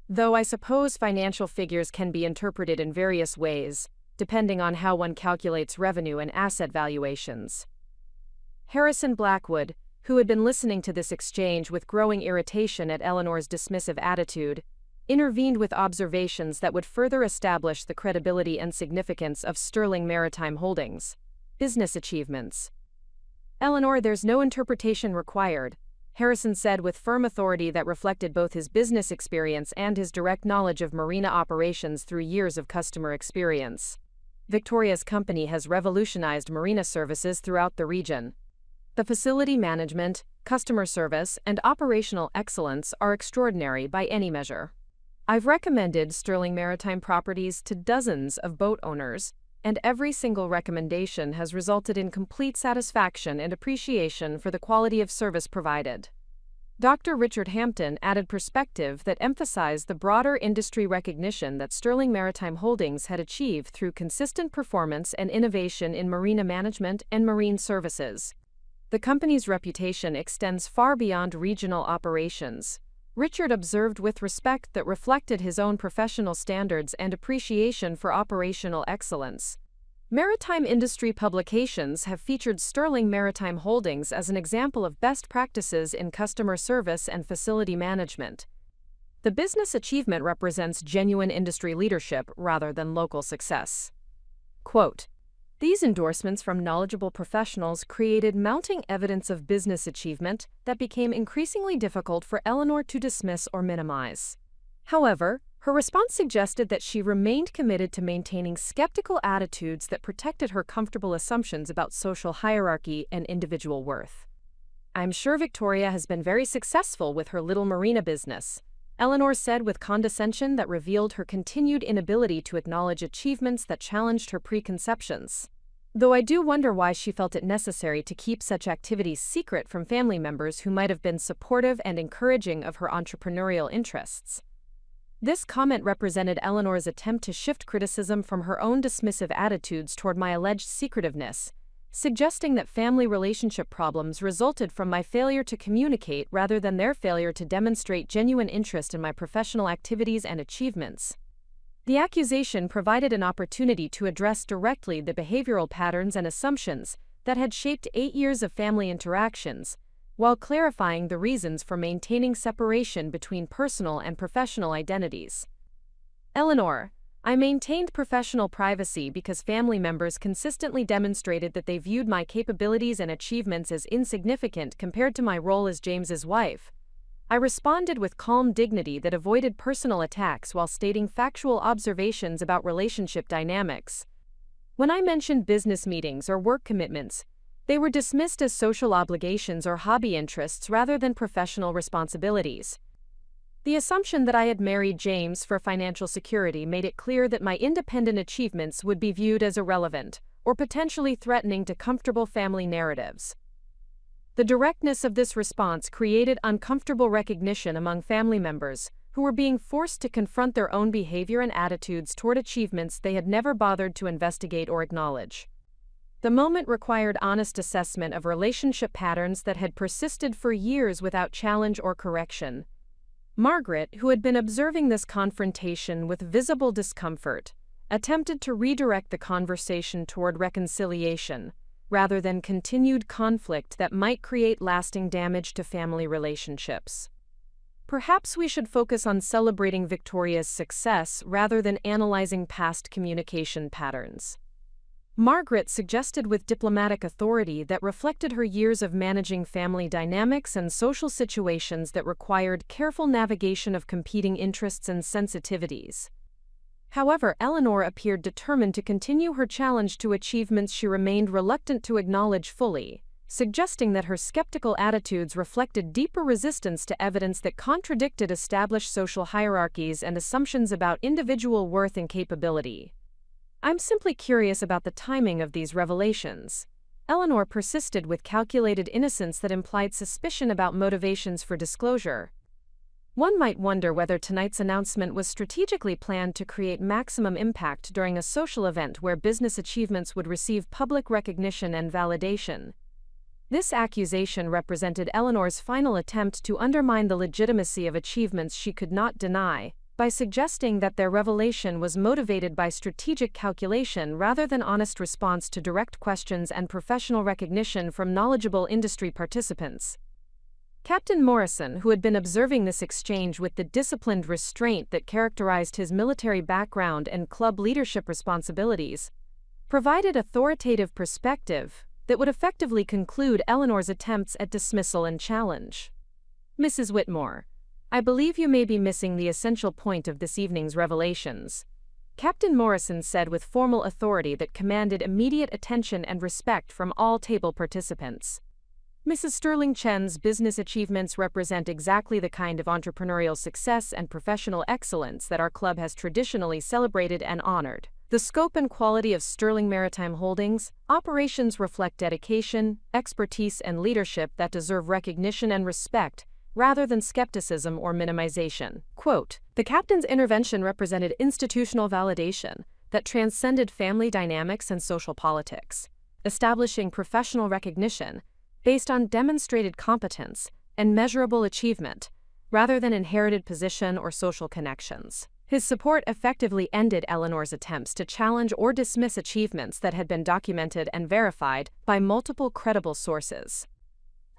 A: "Though I suppose financial figures can be interpreted in various ways, depending on how one calculates revenue and asset valuations." Harrison Blackwood, who had been listening to this exchange with growing irritation at Eleanor's dismissive attitude, intervened with observations that would further establish the credibility and significance of Sterling Maritime Holdings' business achievements. "Eleanor, there's no interpretation required," Harrison said with firm authority that reflected both his business experience and his direct knowledge of marina operations through years of customer experience. "Victoria's company has revolutionized marina services throughout the region. The facility management, customer service, and operational excellence are extraordinary by any measure. I've recommended Sterling Maritime Properties to dozens of boat owners, and every single recommendation has resulted in complete satisfaction and appreciation for the quality of service provided." Dr. Richard Hampton added perspective that emphasized the broader industry recognition that Sterling Maritime Holdings had achieved through consistent performance and innovation in marina management and marine services. "The company's reputation extends far beyond regional operations," Richard observed with respect that reflected his own professional standards and appreciation for operational excellence. Maritime industry publications have featured Sterling Maritime Holdings as an example of best practices in customer service and facility management. The business achievement represents genuine industry leadership rather than local success. Quote, "These endorsements from knowledgeable professionals created mounting evidence of business achievement that became increasingly difficult for Eleanor to dismiss or minimize." However, her response suggested that she remained committed to maintaining skeptical attitudes that protected her comfortable assumptions about social hierarchy and individual worth. "I'm sure Victoria has been very successful with her little marina business," Eleanor said with condescension that revealed her continued inability to acknowledge achievements that challenged her preconceptions. "Though I do wonder why she felt it necessary to keep such activities secret from family members who might have been supportive and encouraging of her entrepreneurial interests." This comment represented Eleanor's attempt to shift criticism from her own dismissive attitudes toward my alleged secretiveness, suggesting that family relationship problems resulted from my failure to communicate rather than their failure to demonstrate genuine interest in my professional activities and achievements. The accusation provided an opportunity to address directly the behavioral patterns and assumptions that had shaped 8 years of family interactions, while clarifying the reasons for maintaining separation between personal and professional identities. "Eleanor, I maintained professional privacy because family members consistently demonstrated that they viewed my capabilities and achievements as insignificant compared to my role as James's wife. I responded with calm dignity that avoided personal attacks while stating factual observations about relationship dynamics. When I mentioned business meetings or work commitments, they were dismissed as social obligations or hobby interests rather than professional responsibilities. The assumption that I had married James for financial security made it clear that my independent achievements would be viewed as irrelevant or potentially threatening to comfortable family narratives." The directness of this response created uncomfortable recognition among family members, who were being forced to confront their own behavior and attitudes toward achievements they had never bothered to investigate or acknowledge. The moment required honest assessment of relationship patterns that had persisted for years without challenge or correction. Margaret, who had been observing this confrontation with visible discomfort, attempted to redirect the conversation toward reconciliation, rather than continued conflict that might create lasting damage to family relationships. Perhaps we should focus on celebrating Victoria's success rather than analyzing past communication patterns. Margaret suggested with diplomatic authority that reflected her years of managing family dynamics and social situations that required careful navigation of competing interests and sensitivities. However, Eleanor appeared determined to continue her challenge to achievements she remained reluctant to acknowledge fully, suggesting that her skeptical attitudes reflected deeper resistance to evidence that contradicted established social hierarchies and assumptions about individual worth and capability. "I'm simply curious about the timing of these revelations." Eleanor persisted with calculated innocence that implied suspicion about motivations for disclosure. One might wonder whether tonight's announcement was strategically planned to create maximum impact during a social event where business achievements would receive public recognition and validation. This accusation represented Eleanor's final attempt to undermine the legitimacy of achievements she could not deny, by suggesting that their revelation was motivated by strategic calculation rather than honest response to direct questions and professional recognition from knowledgeable industry participants. Captain Morrison, who had been observing this exchange with the disciplined restraint that characterized his military background and club leadership responsibilities, provided authoritative perspective that would effectively conclude Eleanor's attempts at dismissal and challenge. "Mrs. Whitmore, I believe you may be missing the essential point of this evening's revelations," Captain Morrison said with formal authority that commanded immediate attention and respect from all table participants. "Mrs. Sterling Chen's business achievements represent exactly the kind of entrepreneurial success and professional excellence that our club has traditionally celebrated and honored. The scope and quality of Sterling Maritime Holdings' operations reflect dedication, expertise, and leadership that deserve recognition and respect, rather than skepticism or minimization." Quote, "The captain's intervention represented institutional validation that transcended family dynamics and social politics, establishing professional recognition based on demonstrated competence and measurable achievement, rather than inherited position or social connections." His support effectively ended Eleanor's attempts to challenge or dismiss achievements that had been documented and verified by multiple credible sources.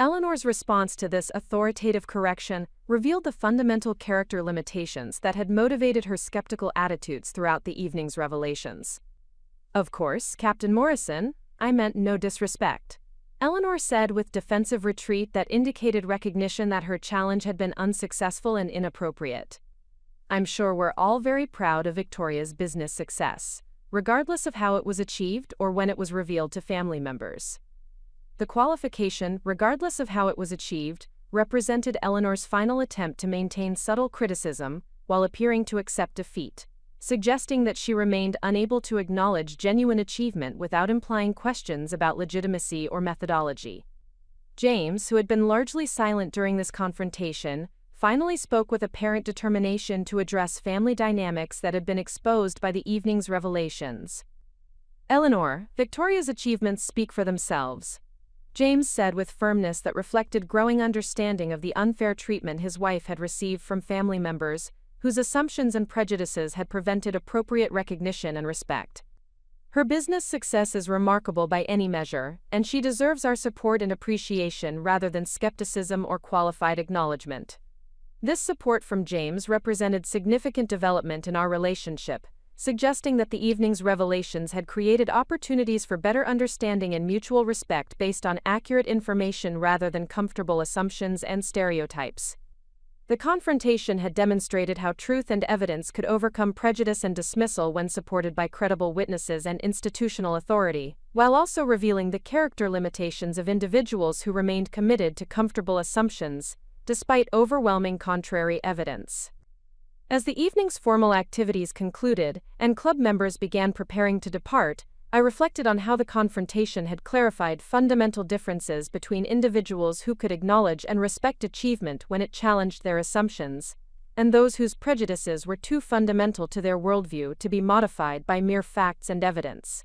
A: Eleanor's response to this authoritative correction revealed the fundamental character limitations that had motivated her skeptical attitudes throughout the evening's revelations. "Of course, Captain Morrison, I meant no disrespect," Eleanor said with defensive retreat that indicated recognition that her challenge had been unsuccessful and inappropriate. "I'm sure we're all very proud of Victoria's business success, regardless of how it was achieved or when it was revealed to family members." The qualification, "regardless of how it was achieved," represented Eleanor's final attempt to maintain subtle criticism while appearing to accept defeat, suggesting that she remained unable to acknowledge genuine achievement without implying questions about legitimacy or methodology. James, who had been largely silent during this confrontation, finally spoke with apparent determination to address family dynamics that had been exposed by the evening's revelations. "Eleanor, Victoria's achievements speak for themselves," James said with firmness that reflected growing understanding of the unfair treatment his wife had received from family members whose assumptions and prejudices had prevented appropriate recognition and respect. "Her business success is remarkable by any measure, and she deserves our support and appreciation rather than skepticism or qualified acknowledgement." This support from James represented significant development in our relationship, suggesting that the evening's revelations had created opportunities for better understanding and mutual respect based on accurate information rather than comfortable assumptions and stereotypes. The confrontation had demonstrated how truth and evidence could overcome prejudice and dismissal when supported by credible witnesses and institutional authority, while also revealing the character limitations of individuals who remained committed to comfortable assumptions, despite overwhelming contrary evidence. As the evening's formal activities concluded and club members began preparing to depart, I reflected on how the confrontation had clarified fundamental differences between individuals who could acknowledge and respect achievement when it challenged their assumptions, and those whose prejudices were too fundamental to their worldview to be modified by mere facts and evidence.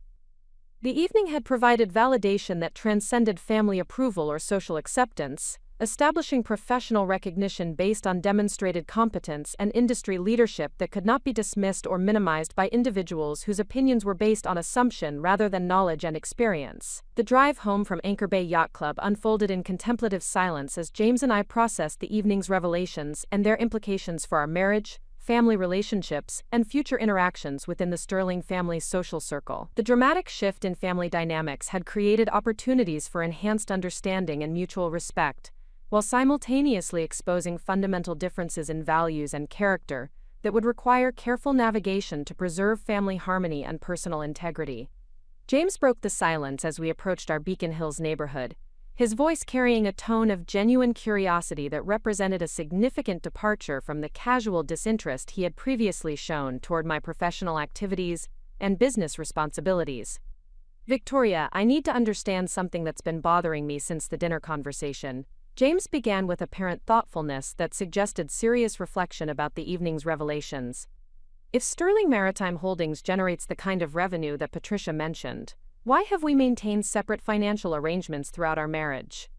A: The evening had provided validation that transcended family approval or social acceptance, establishing professional recognition based on demonstrated competence and industry leadership that could not be dismissed or minimized by individuals whose opinions were based on assumption rather than knowledge and experience. The drive home from Anchor Bay Yacht Club unfolded in contemplative silence as James and I processed the evening's revelations and their implications for our marriage, family relationships, and future interactions within the Sterling family's social circle. The dramatic shift in family dynamics had created opportunities for enhanced understanding and mutual respect, while simultaneously exposing fundamental differences in values and character that would require careful navigation to preserve family harmony and personal integrity. James broke the silence as we approached our Beacon Hills neighborhood, his voice carrying a tone of genuine curiosity that represented a significant departure from the casual disinterest he had previously shown toward my professional activities and business responsibilities. "Victoria, I need to understand something that's been bothering me since the dinner conversation." James began with apparent thoughtfulness that suggested serious reflection about the evening's revelations. "If Sterling Maritime Holdings generates the kind of revenue that Patricia mentioned, why have we maintained separate financial arrangements throughout our marriage?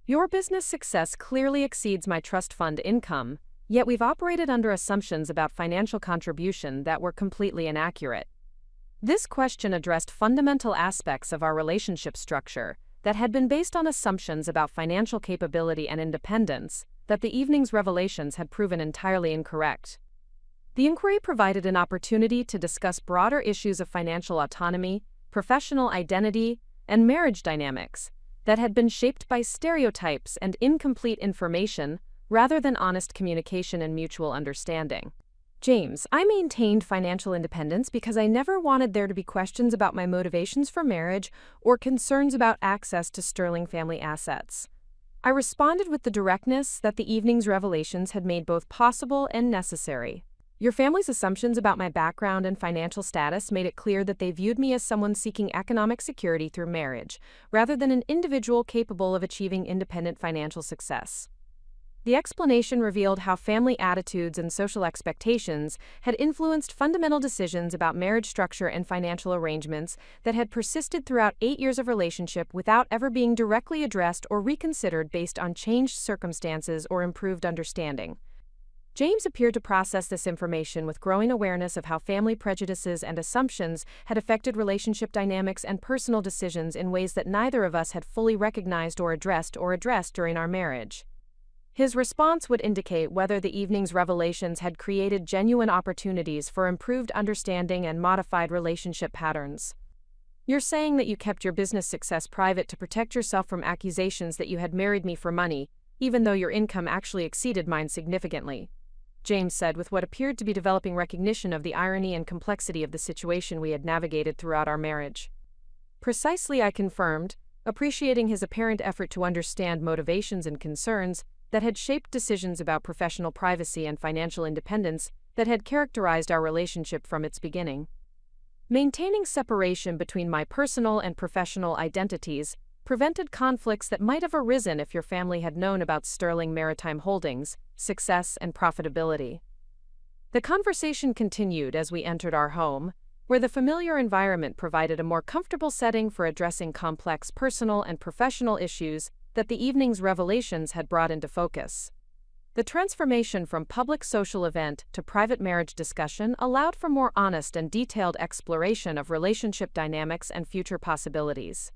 A: Your business success clearly exceeds my trust fund income, yet we've operated under assumptions about financial contribution that were completely inaccurate." This question addressed fundamental aspects of our relationship structure that had been based on assumptions about financial capability and independence that the evening's revelations had proven entirely incorrect. The inquiry provided an opportunity to discuss broader issues of financial autonomy, professional identity, and marriage dynamics that had been shaped by stereotypes and incomplete information rather than honest communication and mutual understanding. "James, I maintained financial independence because I never wanted there to be questions about my motivations for marriage or concerns about access to Sterling family assets. I responded with the directness that the evening's revelations had made both possible and necessary. Your family's assumptions about my background and financial status made it clear that they viewed me as someone seeking economic security through marriage, rather than an individual capable of achieving independent financial success." The explanation revealed how family attitudes and social expectations had influenced fundamental decisions about marriage structure and financial arrangements that had persisted throughout 8 years of relationship without ever being directly addressed or reconsidered based on changed circumstances or improved understanding. James appeared to process this information with growing awareness of how family prejudices and assumptions had affected relationship dynamics and personal decisions in ways that neither of us had fully recognized or addressed during our marriage. His response would indicate whether the evening's revelations had created genuine opportunities for improved understanding and modified relationship patterns. "You're saying that you kept your business success private to protect yourself from accusations that you had married me for money, even though your income actually exceeded mine significantly," James said with what appeared to be developing recognition of the irony and complexity of the situation we had navigated throughout our marriage. "Precisely," I confirmed, appreciating his apparent effort to understand motivations and concerns that had shaped decisions about professional privacy and financial independence that had characterized our relationship from its beginning. Maintaining separation between my personal and professional identities prevented conflicts that might have arisen if your family had known about Sterling Maritime Holdings' success and profitability. The conversation continued as we entered our home, where the familiar environment provided a more comfortable setting for addressing complex personal and professional issues that the evening's revelations had brought into focus. The transformation from public social event to private marriage discussion allowed for more honest and detailed exploration of relationship dynamics and future possibilities.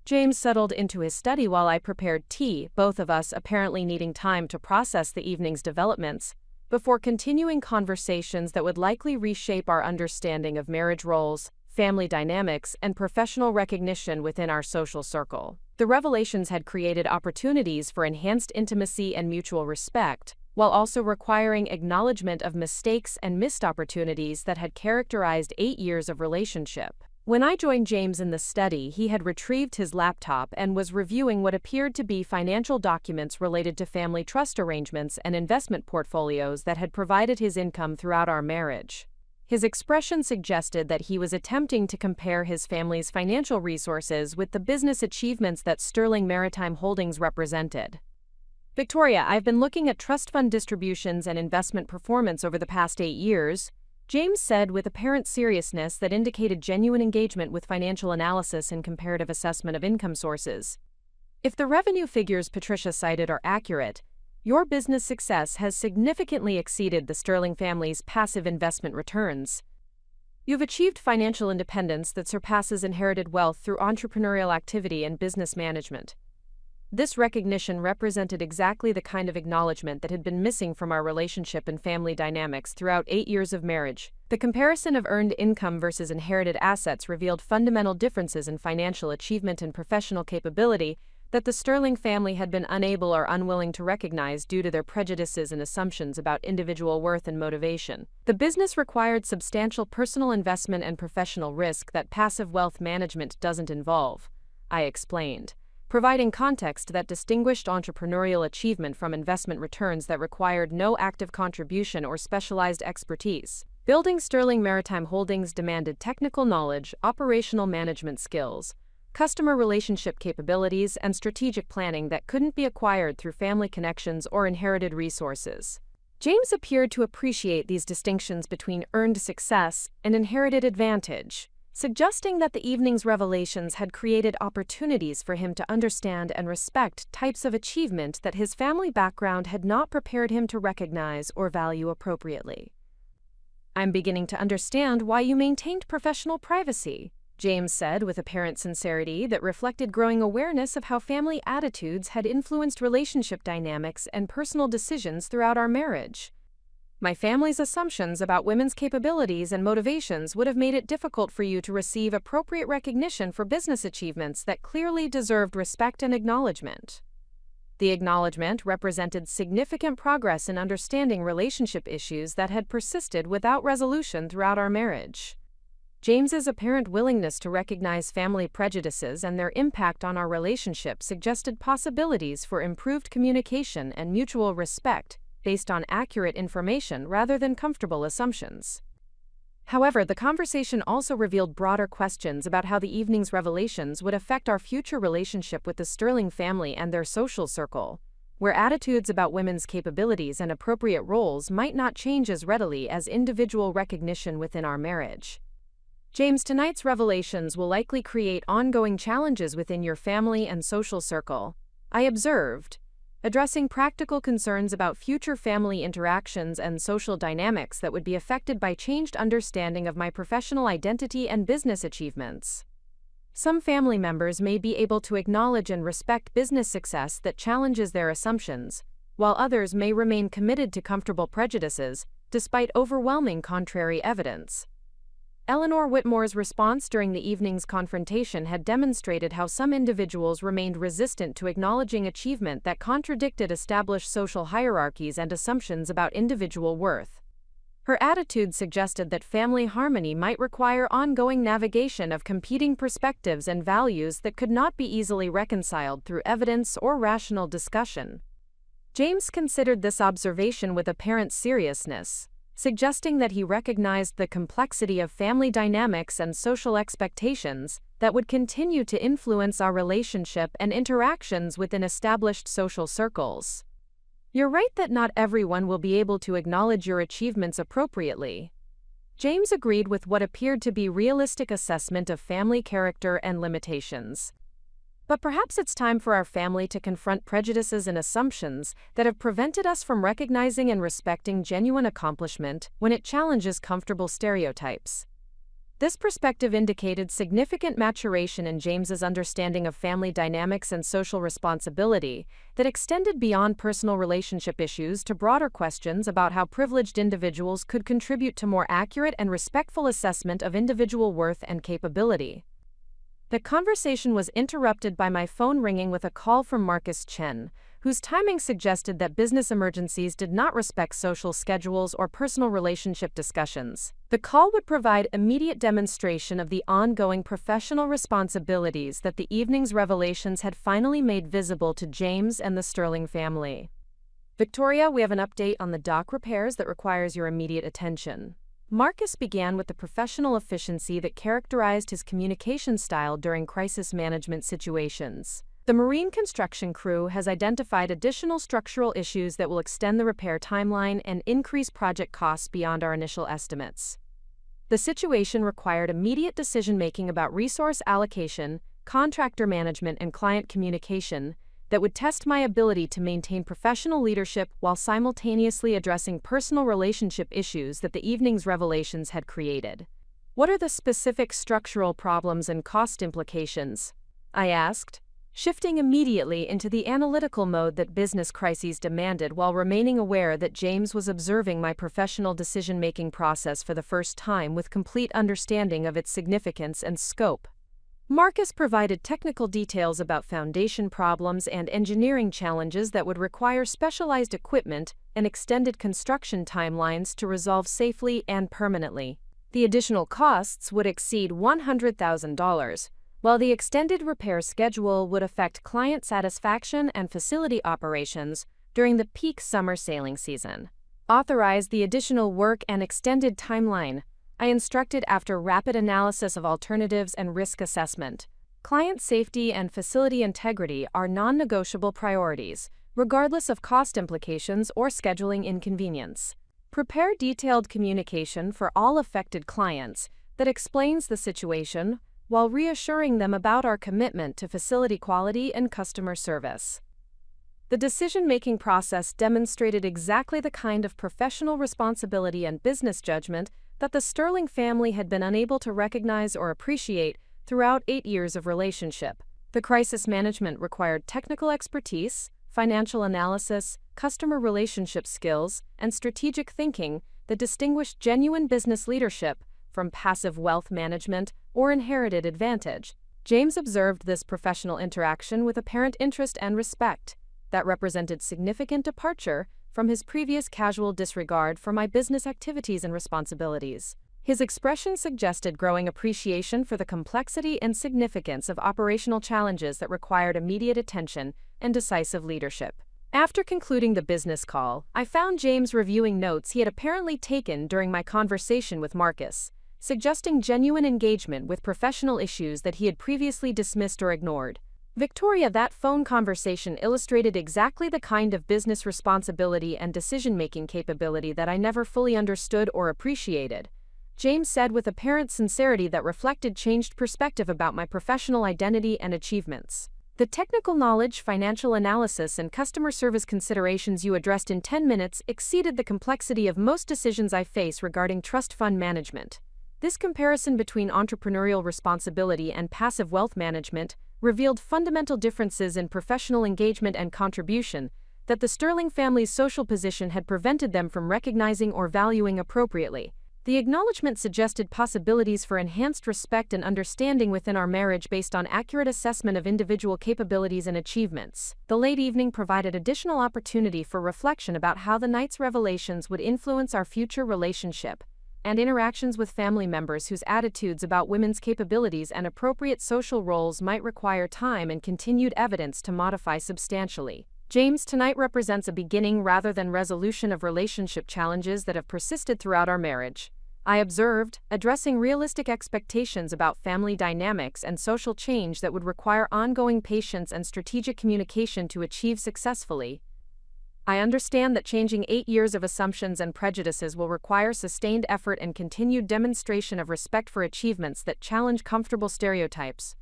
A: James settled into his study while I prepared tea, both of us apparently needing time to process the evening's developments, before continuing conversations that would likely reshape our understanding of marriage roles, family dynamics, and professional recognition within our social circle. The revelations had created opportunities for enhanced intimacy and mutual respect, while also requiring acknowledgement of mistakes and missed opportunities that had characterized 8 years of relationship. When I joined James in the study, he had retrieved his laptop and was reviewing what appeared to be financial documents related to family trust arrangements and investment portfolios that had provided his income throughout our marriage. His expression suggested that he was attempting to compare his family's financial resources with the business achievements that Sterling Maritime Holdings represented. "Victoria, I've been looking at trust fund distributions and investment performance over the past 8 years, James said with apparent seriousness that indicated genuine engagement with financial analysis and comparative assessment of income sources. If the revenue figures Patricia cited are accurate, your business success has significantly exceeded the Sterling family's passive investment returns. You've achieved financial independence that surpasses inherited wealth through entrepreneurial activity and business management. This recognition represented exactly the kind of acknowledgement that had been missing from our relationship and family dynamics throughout 8 years of marriage. The comparison of earned income versus inherited assets revealed fundamental differences in financial achievement and professional capability that the Sterling family had been unable or unwilling to recognize due to their prejudices and assumptions about individual worth and motivation. The business required substantial personal investment and professional risk that passive wealth management doesn't involve, I explained, providing context that distinguished entrepreneurial achievement from investment returns that required no active contribution or specialized expertise. Building Sterling Maritime Holdings demanded technical knowledge, operational management skills, customer relationship capabilities, and strategic planning that couldn't be acquired through family connections or inherited resources. James appeared to appreciate these distinctions between earned success and inherited advantage, suggesting that the evening's revelations had created opportunities for him to understand and respect types of achievement that his family background had not prepared him to recognize or value appropriately. "I'm beginning to understand why you maintained professional privacy," James said with apparent sincerity that reflected growing awareness of how family attitudes had influenced relationship dynamics and personal decisions throughout our marriage. "My family's assumptions about women's capabilities and motivations would have made it difficult for you to receive appropriate recognition for business achievements that clearly deserved respect and acknowledgement." The acknowledgement represented significant progress in understanding relationship issues that had persisted without resolution throughout our marriage. James's apparent willingness to recognize family prejudices and their impact on our relationship suggested possibilities for improved communication and mutual respect based on accurate information rather than comfortable assumptions. However, the conversation also revealed broader questions about how the evening's revelations would affect our future relationship with the Sterling family and their social circle, where attitudes about women's capabilities and appropriate roles might not change as readily as individual recognition within our marriage. "James, tonight's revelations will likely create ongoing challenges within your family and social circle," I observed, addressing practical concerns about future family interactions and social dynamics that would be affected by changed understanding of my professional identity and business achievements. Some family members may be able to acknowledge and respect business success that challenges their assumptions, while others may remain committed to comfortable prejudices, despite overwhelming contrary evidence. Eleanor Whitmore's response during the evening's confrontation had demonstrated how some individuals remained resistant to acknowledging achievement that contradicted established social hierarchies and assumptions about individual worth. Her attitude suggested that family harmony might require ongoing navigation of competing perspectives and values that could not be easily reconciled through evidence or rational discussion. James considered this observation with apparent seriousness, suggesting that he recognized the complexity of family dynamics and social expectations that would continue to influence our relationship and interactions within established social circles. "You're right that not everyone will be able to acknowledge your achievements appropriately." James agreed with what appeared to be realistic assessment of family character and limitations. "But perhaps it's time for our family to confront prejudices and assumptions that have prevented us from recognizing and respecting genuine accomplishment when it challenges comfortable stereotypes." This perspective indicated significant maturation in James's understanding of family dynamics and social responsibility that extended beyond personal relationship issues to broader questions about how privileged individuals could contribute to more accurate and respectful assessment of individual worth and capability. The conversation was interrupted by my phone ringing with a call from Marcus Chen, whose timing suggested that business emergencies did not respect social schedules or personal relationship discussions. The call would provide immediate demonstration of the ongoing professional responsibilities that the evening's revelations had finally made visible to James and the Sterling family. "Victoria, we have an update on the dock repairs that requires your immediate attention." Marcus began with the professional efficiency that characterized his communication style during crisis management situations. "The marine construction crew has identified additional structural issues that will extend the repair timeline and increase project costs beyond our initial estimates. The situation required immediate decision-making about resource allocation, contractor management, and client communication that would test my ability to maintain professional leadership while simultaneously addressing personal relationship issues that the evening's revelations had created. "What are the specific structural problems and cost implications?" I asked, shifting immediately into the analytical mode that business crises demanded while remaining aware that James was observing my professional decision-making process for the first time with complete understanding of its significance and scope. Marcus provided technical details about foundation problems and engineering challenges that would require specialized equipment and extended construction timelines to resolve safely and permanently. The additional costs would exceed $100,000, while the extended repair schedule would affect client satisfaction and facility operations during the peak summer sailing season. "Authorize the additional work and extended timeline," I instructed after rapid analysis of alternatives and risk assessment. Client safety and facility integrity are non-negotiable priorities, regardless of cost implications or scheduling inconvenience. Prepare detailed communication for all affected clients that explains the situation while reassuring them about our commitment to facility quality and customer service. The decision-making process demonstrated exactly the kind of professional responsibility and business judgment that the Sterling family had been unable to recognize or appreciate throughout 8 years of relationship. The crisis management required technical expertise, financial analysis, customer relationship skills, and strategic thinking that distinguished genuine business leadership from passive wealth management or inherited advantage. James observed this professional interaction with apparent interest and respect that represented significant departure from his previous casual disregard for my business activities and responsibilities. His expression suggested growing appreciation for the complexity and significance of operational challenges that required immediate attention and decisive leadership. After concluding the business call, I found James reviewing notes he had apparently taken during my conversation with Marcus, suggesting genuine engagement with professional issues that he had previously dismissed or ignored. "Victoria, that phone conversation illustrated exactly the kind of business responsibility and decision-making capability that I never fully understood or appreciated," James said with apparent sincerity that reflected changed perspective about my professional identity and achievements. "The technical knowledge, financial analysis, and customer service considerations you addressed in 10 minutes exceeded the complexity of most decisions I face regarding trust fund management. This comparison between entrepreneurial responsibility and passive wealth management revealed fundamental differences in professional engagement and contribution that the Sterling family's social position had prevented them from recognizing or valuing appropriately. The acknowledgement suggested possibilities for enhanced respect and understanding within our marriage based on accurate assessment of individual capabilities and achievements." The late evening provided additional opportunity for reflection about how the night's revelations would influence our future relationship and interactions with family members whose attitudes about women's capabilities and appropriate social roles might require time and continued evidence to modify substantially. "James, tonight represents a beginning rather than resolution of relationship challenges that have persisted throughout our marriage," I observed, addressing realistic expectations about family dynamics and social change that would require ongoing patience and strategic communication to achieve successfully. "I understand that changing 8 years of assumptions and prejudices will require sustained effort and continued demonstration of respect for achievements that challenge comfortable stereotypes,"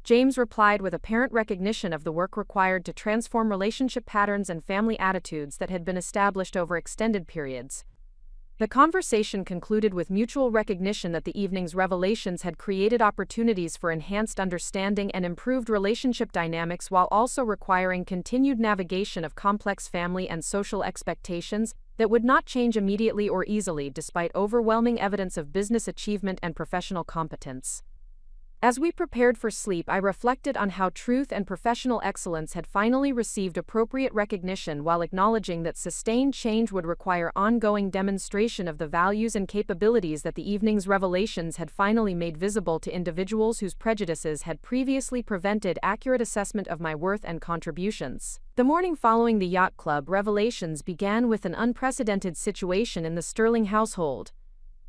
A: James replied with apparent recognition of the work required to transform relationship patterns and family attitudes that had been established over extended periods. The conversation concluded with mutual recognition that the evening's revelations had created opportunities for enhanced understanding and improved relationship dynamics while also requiring continued navigation of complex family and social expectations that would not change immediately or easily despite overwhelming evidence of business achievement and professional competence. As we prepared for sleep, I reflected on how truth and professional excellence had finally received appropriate recognition while acknowledging that sustained change would require ongoing demonstration of the values and capabilities that the evening's revelations had finally made visible to individuals whose prejudices had previously prevented accurate assessment of my worth and contributions. The morning following the yacht club revelations began with an unprecedented situation in the Sterling household.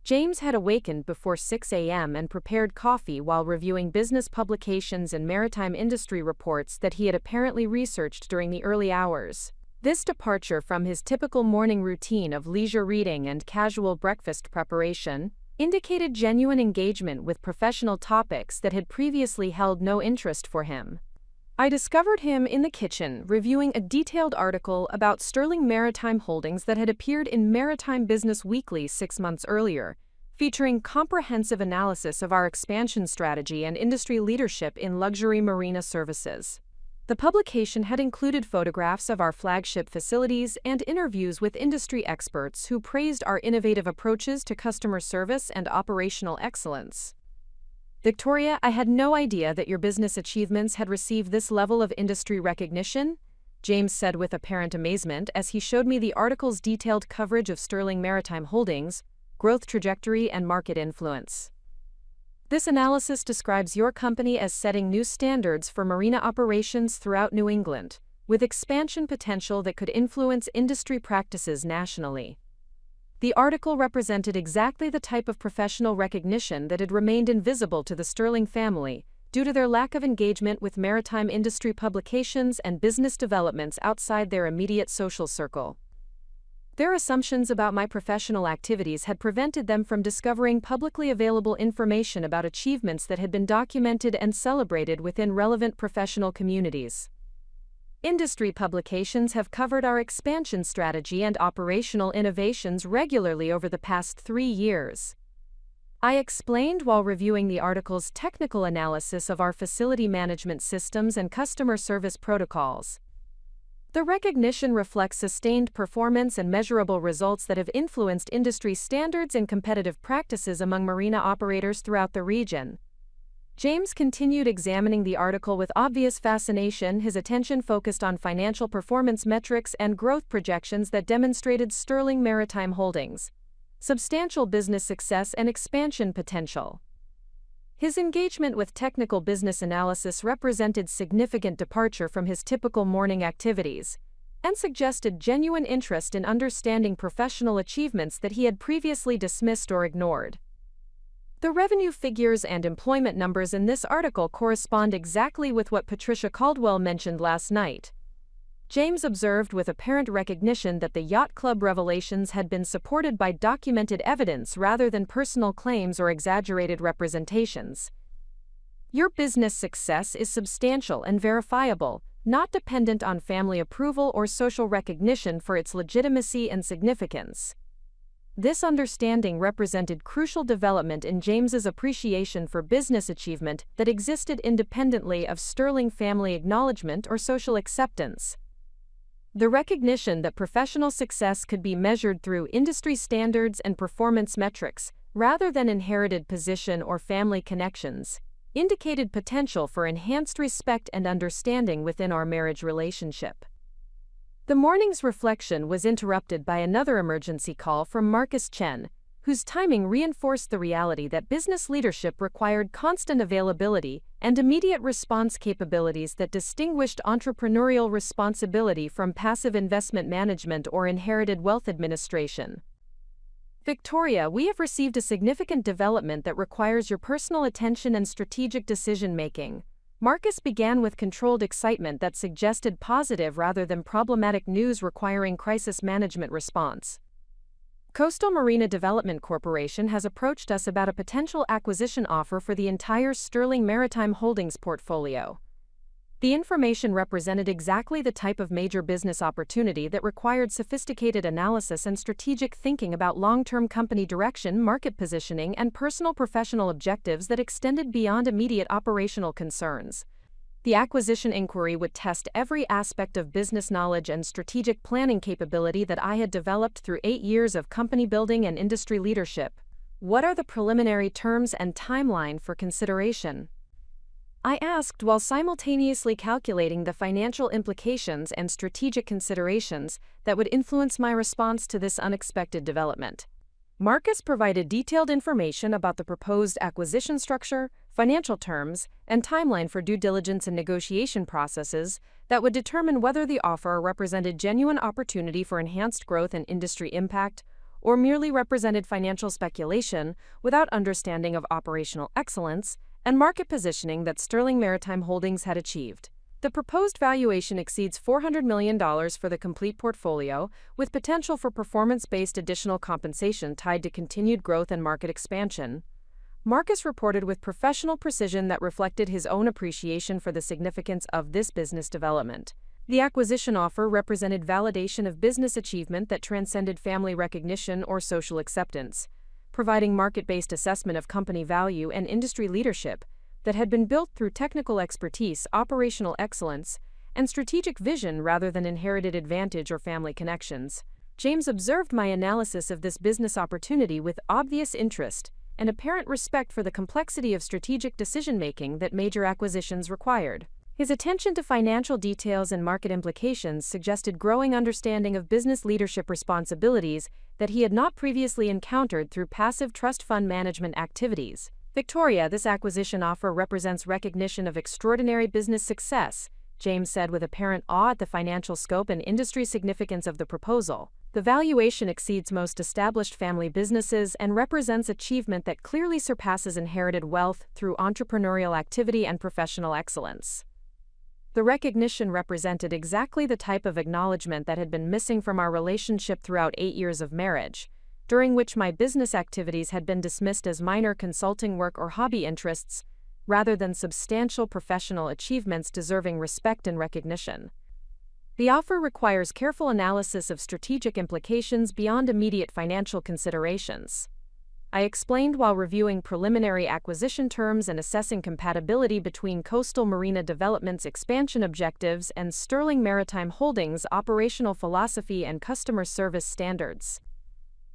A: James had awakened before 6 a.m. and prepared coffee while reviewing business publications and maritime industry reports that he had apparently researched during the early hours. This departure from his typical morning routine of leisure reading and casual breakfast preparation indicated genuine engagement with professional topics that had previously held no interest for him. I discovered him in the kitchen reviewing a detailed article about Sterling Maritime Holdings that had appeared in Maritime Business Weekly 6 months earlier, featuring comprehensive analysis of our expansion strategy and industry leadership in luxury marina services. The publication had included photographs of our flagship facilities and interviews with industry experts who praised our innovative approaches to customer service and operational excellence. "Victoria, I had no idea that your business achievements had received this level of industry recognition," James said with apparent amazement as he showed me the article's detailed coverage of Sterling Maritime Holdings, growth trajectory, and market influence. "This analysis describes your company as setting new standards for marina operations throughout New England, with expansion potential that could influence industry practices nationally." The article represented exactly the type of professional recognition that had remained invisible to the Sterling family due to their lack of engagement with maritime industry publications and business developments outside their immediate social circle. Their assumptions about my professional activities had prevented them from discovering publicly available information about achievements that had been documented and celebrated within relevant professional communities. Industry publications have covered our expansion strategy and operational innovations regularly over the past 3 years. I explained while reviewing the article's technical analysis of our facility management systems and customer service protocols. The recognition reflects sustained performance and measurable results that have influenced industry standards and competitive practices among marina operators throughout the region. James continued examining the article with obvious fascination, his attention focused on financial performance metrics and growth projections that demonstrated Sterling Maritime Holdings' substantial business success and expansion potential. His engagement with technical business analysis represented significant departure from his typical morning activities, and suggested genuine interest in understanding professional achievements that he had previously dismissed or ignored. The revenue figures and employment numbers in this article correspond exactly with what Patricia Caldwell mentioned last night. James observed with apparent recognition that the yacht club revelations had been supported by documented evidence rather than personal claims or exaggerated representations. "Your business success is substantial and verifiable, not dependent on family approval or social recognition for its legitimacy and significance." This understanding represented crucial development in James's appreciation for business achievement that existed independently of Sterling family acknowledgement or social acceptance. The recognition that professional success could be measured through industry standards and performance metrics, rather than inherited position or family connections, indicated potential for enhanced respect and understanding within our marriage relationship. The morning's reflection was interrupted by another emergency call from Marcus Chen, whose timing reinforced the reality that business leadership required constant availability and immediate response capabilities that distinguished entrepreneurial responsibility from passive investment management or inherited wealth administration. "Victoria, we have received a significant development that requires your personal attention and strategic decision-making." Marcus began with controlled excitement that suggested positive rather than problematic news requiring crisis management response. "Coastal Marina Development Corporation has approached us about a potential acquisition offer for the entire Sterling Maritime Holdings portfolio." The information represented exactly the type of major business opportunity that required sophisticated analysis and strategic thinking about long-term company direction, market positioning, and personal professional objectives that extended beyond immediate operational concerns. The acquisition inquiry would test every aspect of business knowledge and strategic planning capability that I had developed through 8 years of company building and industry leadership. "What are the preliminary terms and timeline for consideration?" I asked while simultaneously calculating the financial implications and strategic considerations that would influence my response to this unexpected development. Marcus provided detailed information about the proposed acquisition structure, financial terms, and timeline for due diligence and negotiation processes that would determine whether the offer represented genuine opportunity for enhanced growth and industry impact, or merely represented financial speculation without understanding of operational excellence and market positioning that Sterling Maritime Holdings had achieved. The proposed valuation exceeds $400 million for the complete portfolio, with potential for performance-based additional compensation tied to continued growth and market expansion. Marcus reported with professional precision that reflected his own appreciation for the significance of this business development. The acquisition offer represented validation of business achievement that transcended family recognition or social acceptance, providing market-based assessment of company value and industry leadership that had been built through technical expertise, operational excellence, and strategic vision rather than inherited advantage or family connections. James observed my analysis of this business opportunity with obvious interest and apparent respect for the complexity of strategic decision-making that major acquisitions required. His attention to financial details and market implications suggested growing understanding of business leadership responsibilities that he had not previously encountered through passive trust fund management activities. Victoria, this acquisition offer represents recognition of extraordinary business success, James said with apparent awe at the financial scope and industry significance of the proposal. The valuation exceeds most established family businesses and represents achievement that clearly surpasses inherited wealth through entrepreneurial activity and professional excellence. The recognition represented exactly the type of acknowledgement that had been missing from our relationship throughout 8 years of marriage, during which my business activities had been dismissed as minor consulting work or hobby interests, rather than substantial professional achievements deserving respect and recognition. The offer requires careful analysis of strategic implications beyond immediate financial considerations. I explained while reviewing preliminary acquisition terms and assessing compatibility between Coastal Marina Development's expansion objectives and Sterling Maritime Holdings' operational philosophy and customer service standards.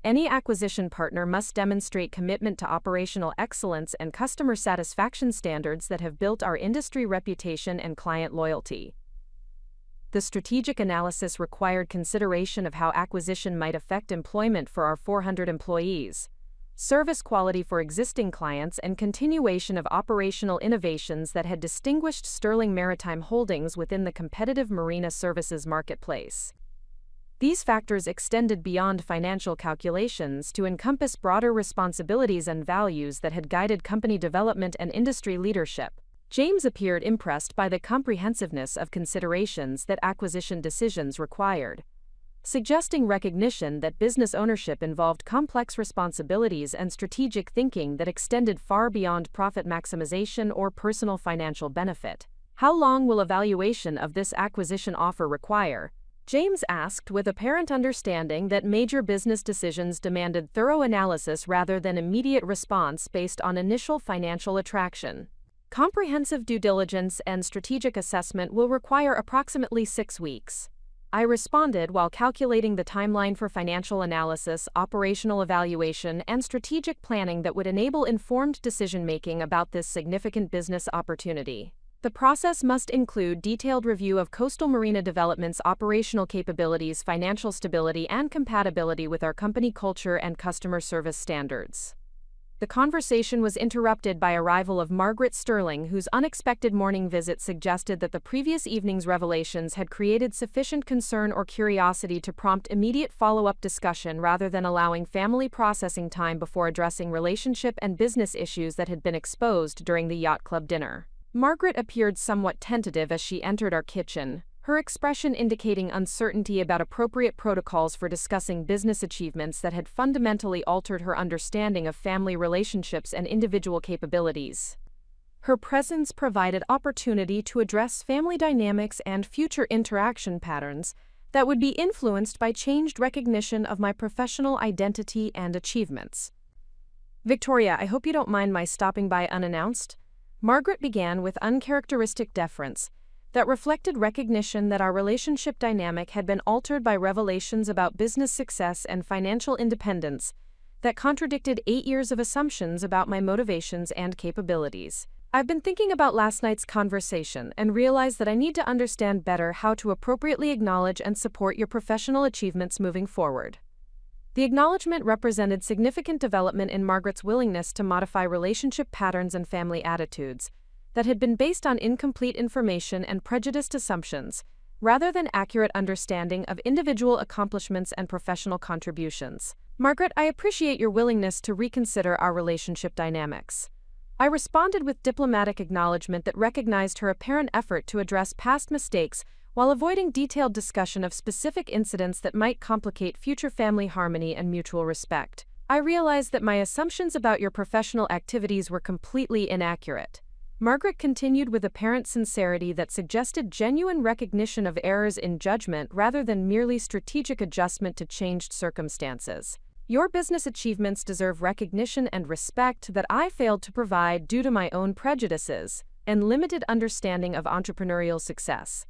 A: Any acquisition partner must demonstrate commitment to operational excellence and customer satisfaction standards that have built our industry reputation and client loyalty. The strategic analysis required consideration of how acquisition might affect employment for our 400 employees, service quality for existing clients, and continuation of operational innovations that had distinguished Sterling Maritime Holdings within the competitive marina services marketplace. These factors extended beyond financial calculations to encompass broader responsibilities and values that had guided company development and industry leadership. James appeared impressed by the comprehensiveness of considerations that acquisition decisions required, suggesting recognition that business ownership involved complex responsibilities and strategic thinking that extended far beyond profit maximization or personal financial benefit. How long will evaluation of this acquisition offer require? James asked with apparent understanding that major business decisions demanded thorough analysis rather than immediate response based on initial financial attraction. Comprehensive due diligence and strategic assessment will require approximately 6 weeks. I responded while calculating the timeline for financial analysis, operational evaluation, and strategic planning that would enable informed decision-making about this significant business opportunity. The process must include detailed review of Coastal Marina Development's operational capabilities, financial stability, and compatibility with our company culture and customer service standards. The conversation was interrupted by arrival of Margaret Sterling, whose unexpected morning visit suggested that the previous evening's revelations had created sufficient concern or curiosity to prompt immediate follow-up discussion rather than allowing family processing time before addressing relationship and business issues that had been exposed during the yacht club dinner. Margaret appeared somewhat tentative as she entered our kitchen, her expression indicating uncertainty about appropriate protocols for discussing business achievements that had fundamentally altered her understanding of family relationships and individual capabilities. Her presence provided opportunity to address family dynamics and future interaction patterns that would be influenced by changed recognition of my professional identity and achievements. "Victoria, I hope you don't mind my stopping by unannounced," Margaret began with uncharacteristic deference that reflected recognition that our relationship dynamic had been altered by revelations about business success and financial independence that contradicted 8 years of assumptions about my motivations and capabilities. "I've been thinking about last night's conversation and realized that I need to understand better how to appropriately acknowledge and support your professional achievements moving forward." The acknowledgement represented significant development in Margaret's willingness to modify relationship patterns and family attitudes that had been based on incomplete information and prejudiced assumptions, rather than accurate understanding of individual accomplishments and professional contributions. "Margaret, I appreciate your willingness to reconsider our relationship dynamics. I responded with diplomatic acknowledgement that recognized her apparent effort to address past mistakes while avoiding detailed discussion of specific incidents that might complicate future family harmony and mutual respect. I realized that my assumptions about your professional activities were completely inaccurate. Margaret continued with apparent sincerity that suggested genuine recognition of errors in judgment rather than merely strategic adjustment to changed circumstances. Your business achievements deserve recognition and respect that I failed to provide due to my own prejudices and limited understanding of entrepreneurial success.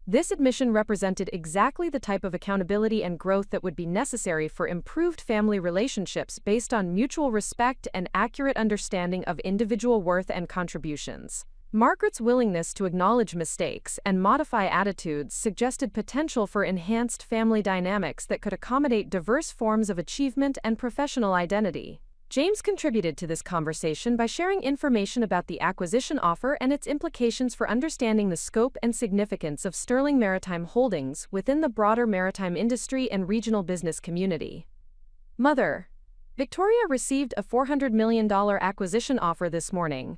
A: This admission represented exactly the type of accountability and growth that would be necessary for improved family relationships based on mutual respect and accurate understanding of individual worth and contributions. Margaret's willingness to acknowledge mistakes and modify attitudes suggested potential for enhanced family dynamics that could accommodate diverse forms of achievement and professional identity. James contributed to this conversation by sharing information about the acquisition offer and its implications for understanding the scope and significance of Sterling Maritime Holdings within the broader maritime industry and regional business community. Mother, Victoria received a $400 million acquisition offer this morning.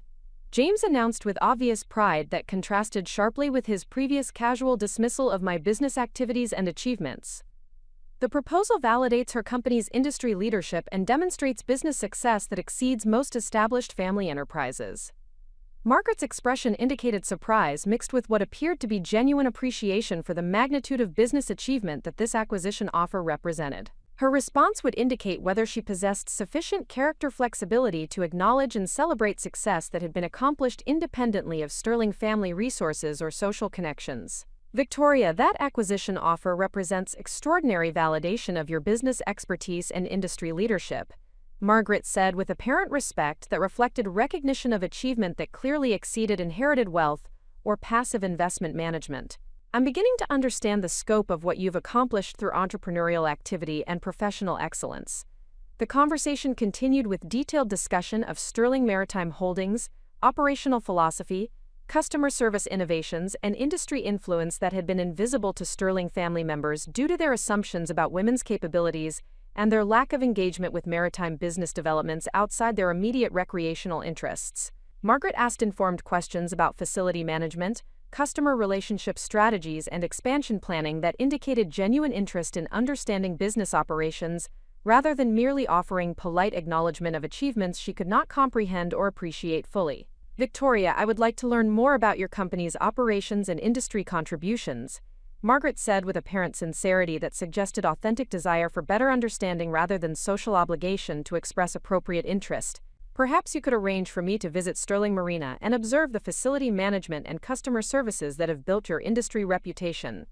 A: James announced with obvious pride that contrasted sharply with his previous casual dismissal of my business activities and achievements. The proposal validates her company's industry leadership and demonstrates business success that exceeds most established family enterprises. Margaret's expression indicated surprise mixed with what appeared to be genuine appreciation for the magnitude of business achievement that this acquisition offer represented. Her response would indicate whether she possessed sufficient character flexibility to acknowledge and celebrate success that had been accomplished independently of Sterling family resources or social connections. Victoria, that acquisition offer represents extraordinary validation of your business expertise and industry leadership, Margaret said with apparent respect that reflected recognition of achievement that clearly exceeded inherited wealth or passive investment management. I'm beginning to understand the scope of what you've accomplished through entrepreneurial activity and professional excellence. The conversation continued with detailed discussion of Sterling Maritime Holdings, operational philosophy, customer service innovations, and industry influence that had been invisible to Sterling family members due to their assumptions about women's capabilities and their lack of engagement with maritime business developments outside their immediate recreational interests. Margaret asked informed questions about facility management, customer relationship strategies, and expansion planning that indicated genuine interest in understanding business operations rather than merely offering polite acknowledgement of achievements she could not comprehend or appreciate fully. Victoria, I would like to learn more about your company's operations and industry contributions, Margaret said with apparent sincerity that suggested authentic desire for better understanding rather than social obligation to express appropriate interest. Perhaps you could arrange for me to visit Sterling Marina and observe the facility management and customer services that have built your industry reputation.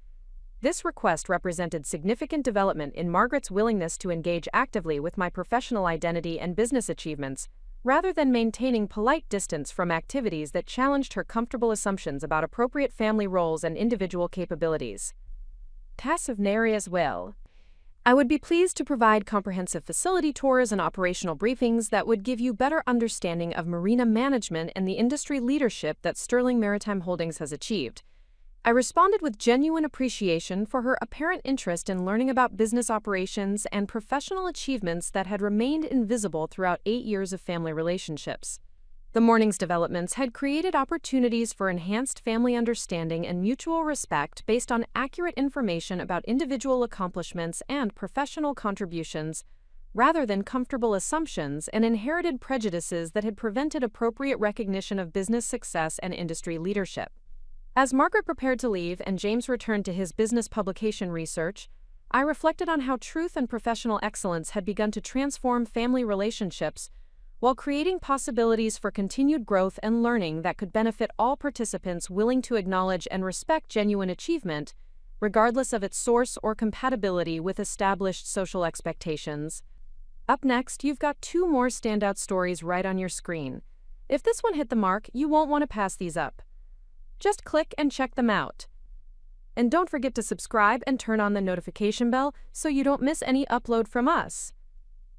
A: This request represented significant development in Margaret's willingness to engage actively with my professional identity and business achievements, rather than maintaining polite distance from activities that challenged her comfortable assumptions about appropriate family roles and individual capabilities. Passive Nary as well. I would be pleased to provide comprehensive facility tours and operational briefings that would give you better understanding of marina management and the industry leadership that Sterling Maritime Holdings has achieved. I responded with genuine appreciation for her apparent interest in learning about business operations and professional achievements that had remained invisible throughout 8 years of family relationships. The morning's developments had created opportunities for enhanced family understanding and mutual respect based on accurate information about individual accomplishments and professional contributions, rather than comfortable assumptions and inherited prejudices that had prevented appropriate recognition of business success and industry leadership. As Margaret prepared to leave and James returned to his business publication research, I reflected on how truth and professional excellence had begun to transform family relationships while creating possibilities for continued growth and learning that could benefit all participants willing to acknowledge and respect genuine achievement, regardless of its source or compatibility with established social expectations. Up next, you've got 2 more standout stories right on your screen. If this one hit the mark, you won't want to pass these up. Just click and check them out. And don't forget to subscribe and turn on the notification bell so you don't miss any upload from us.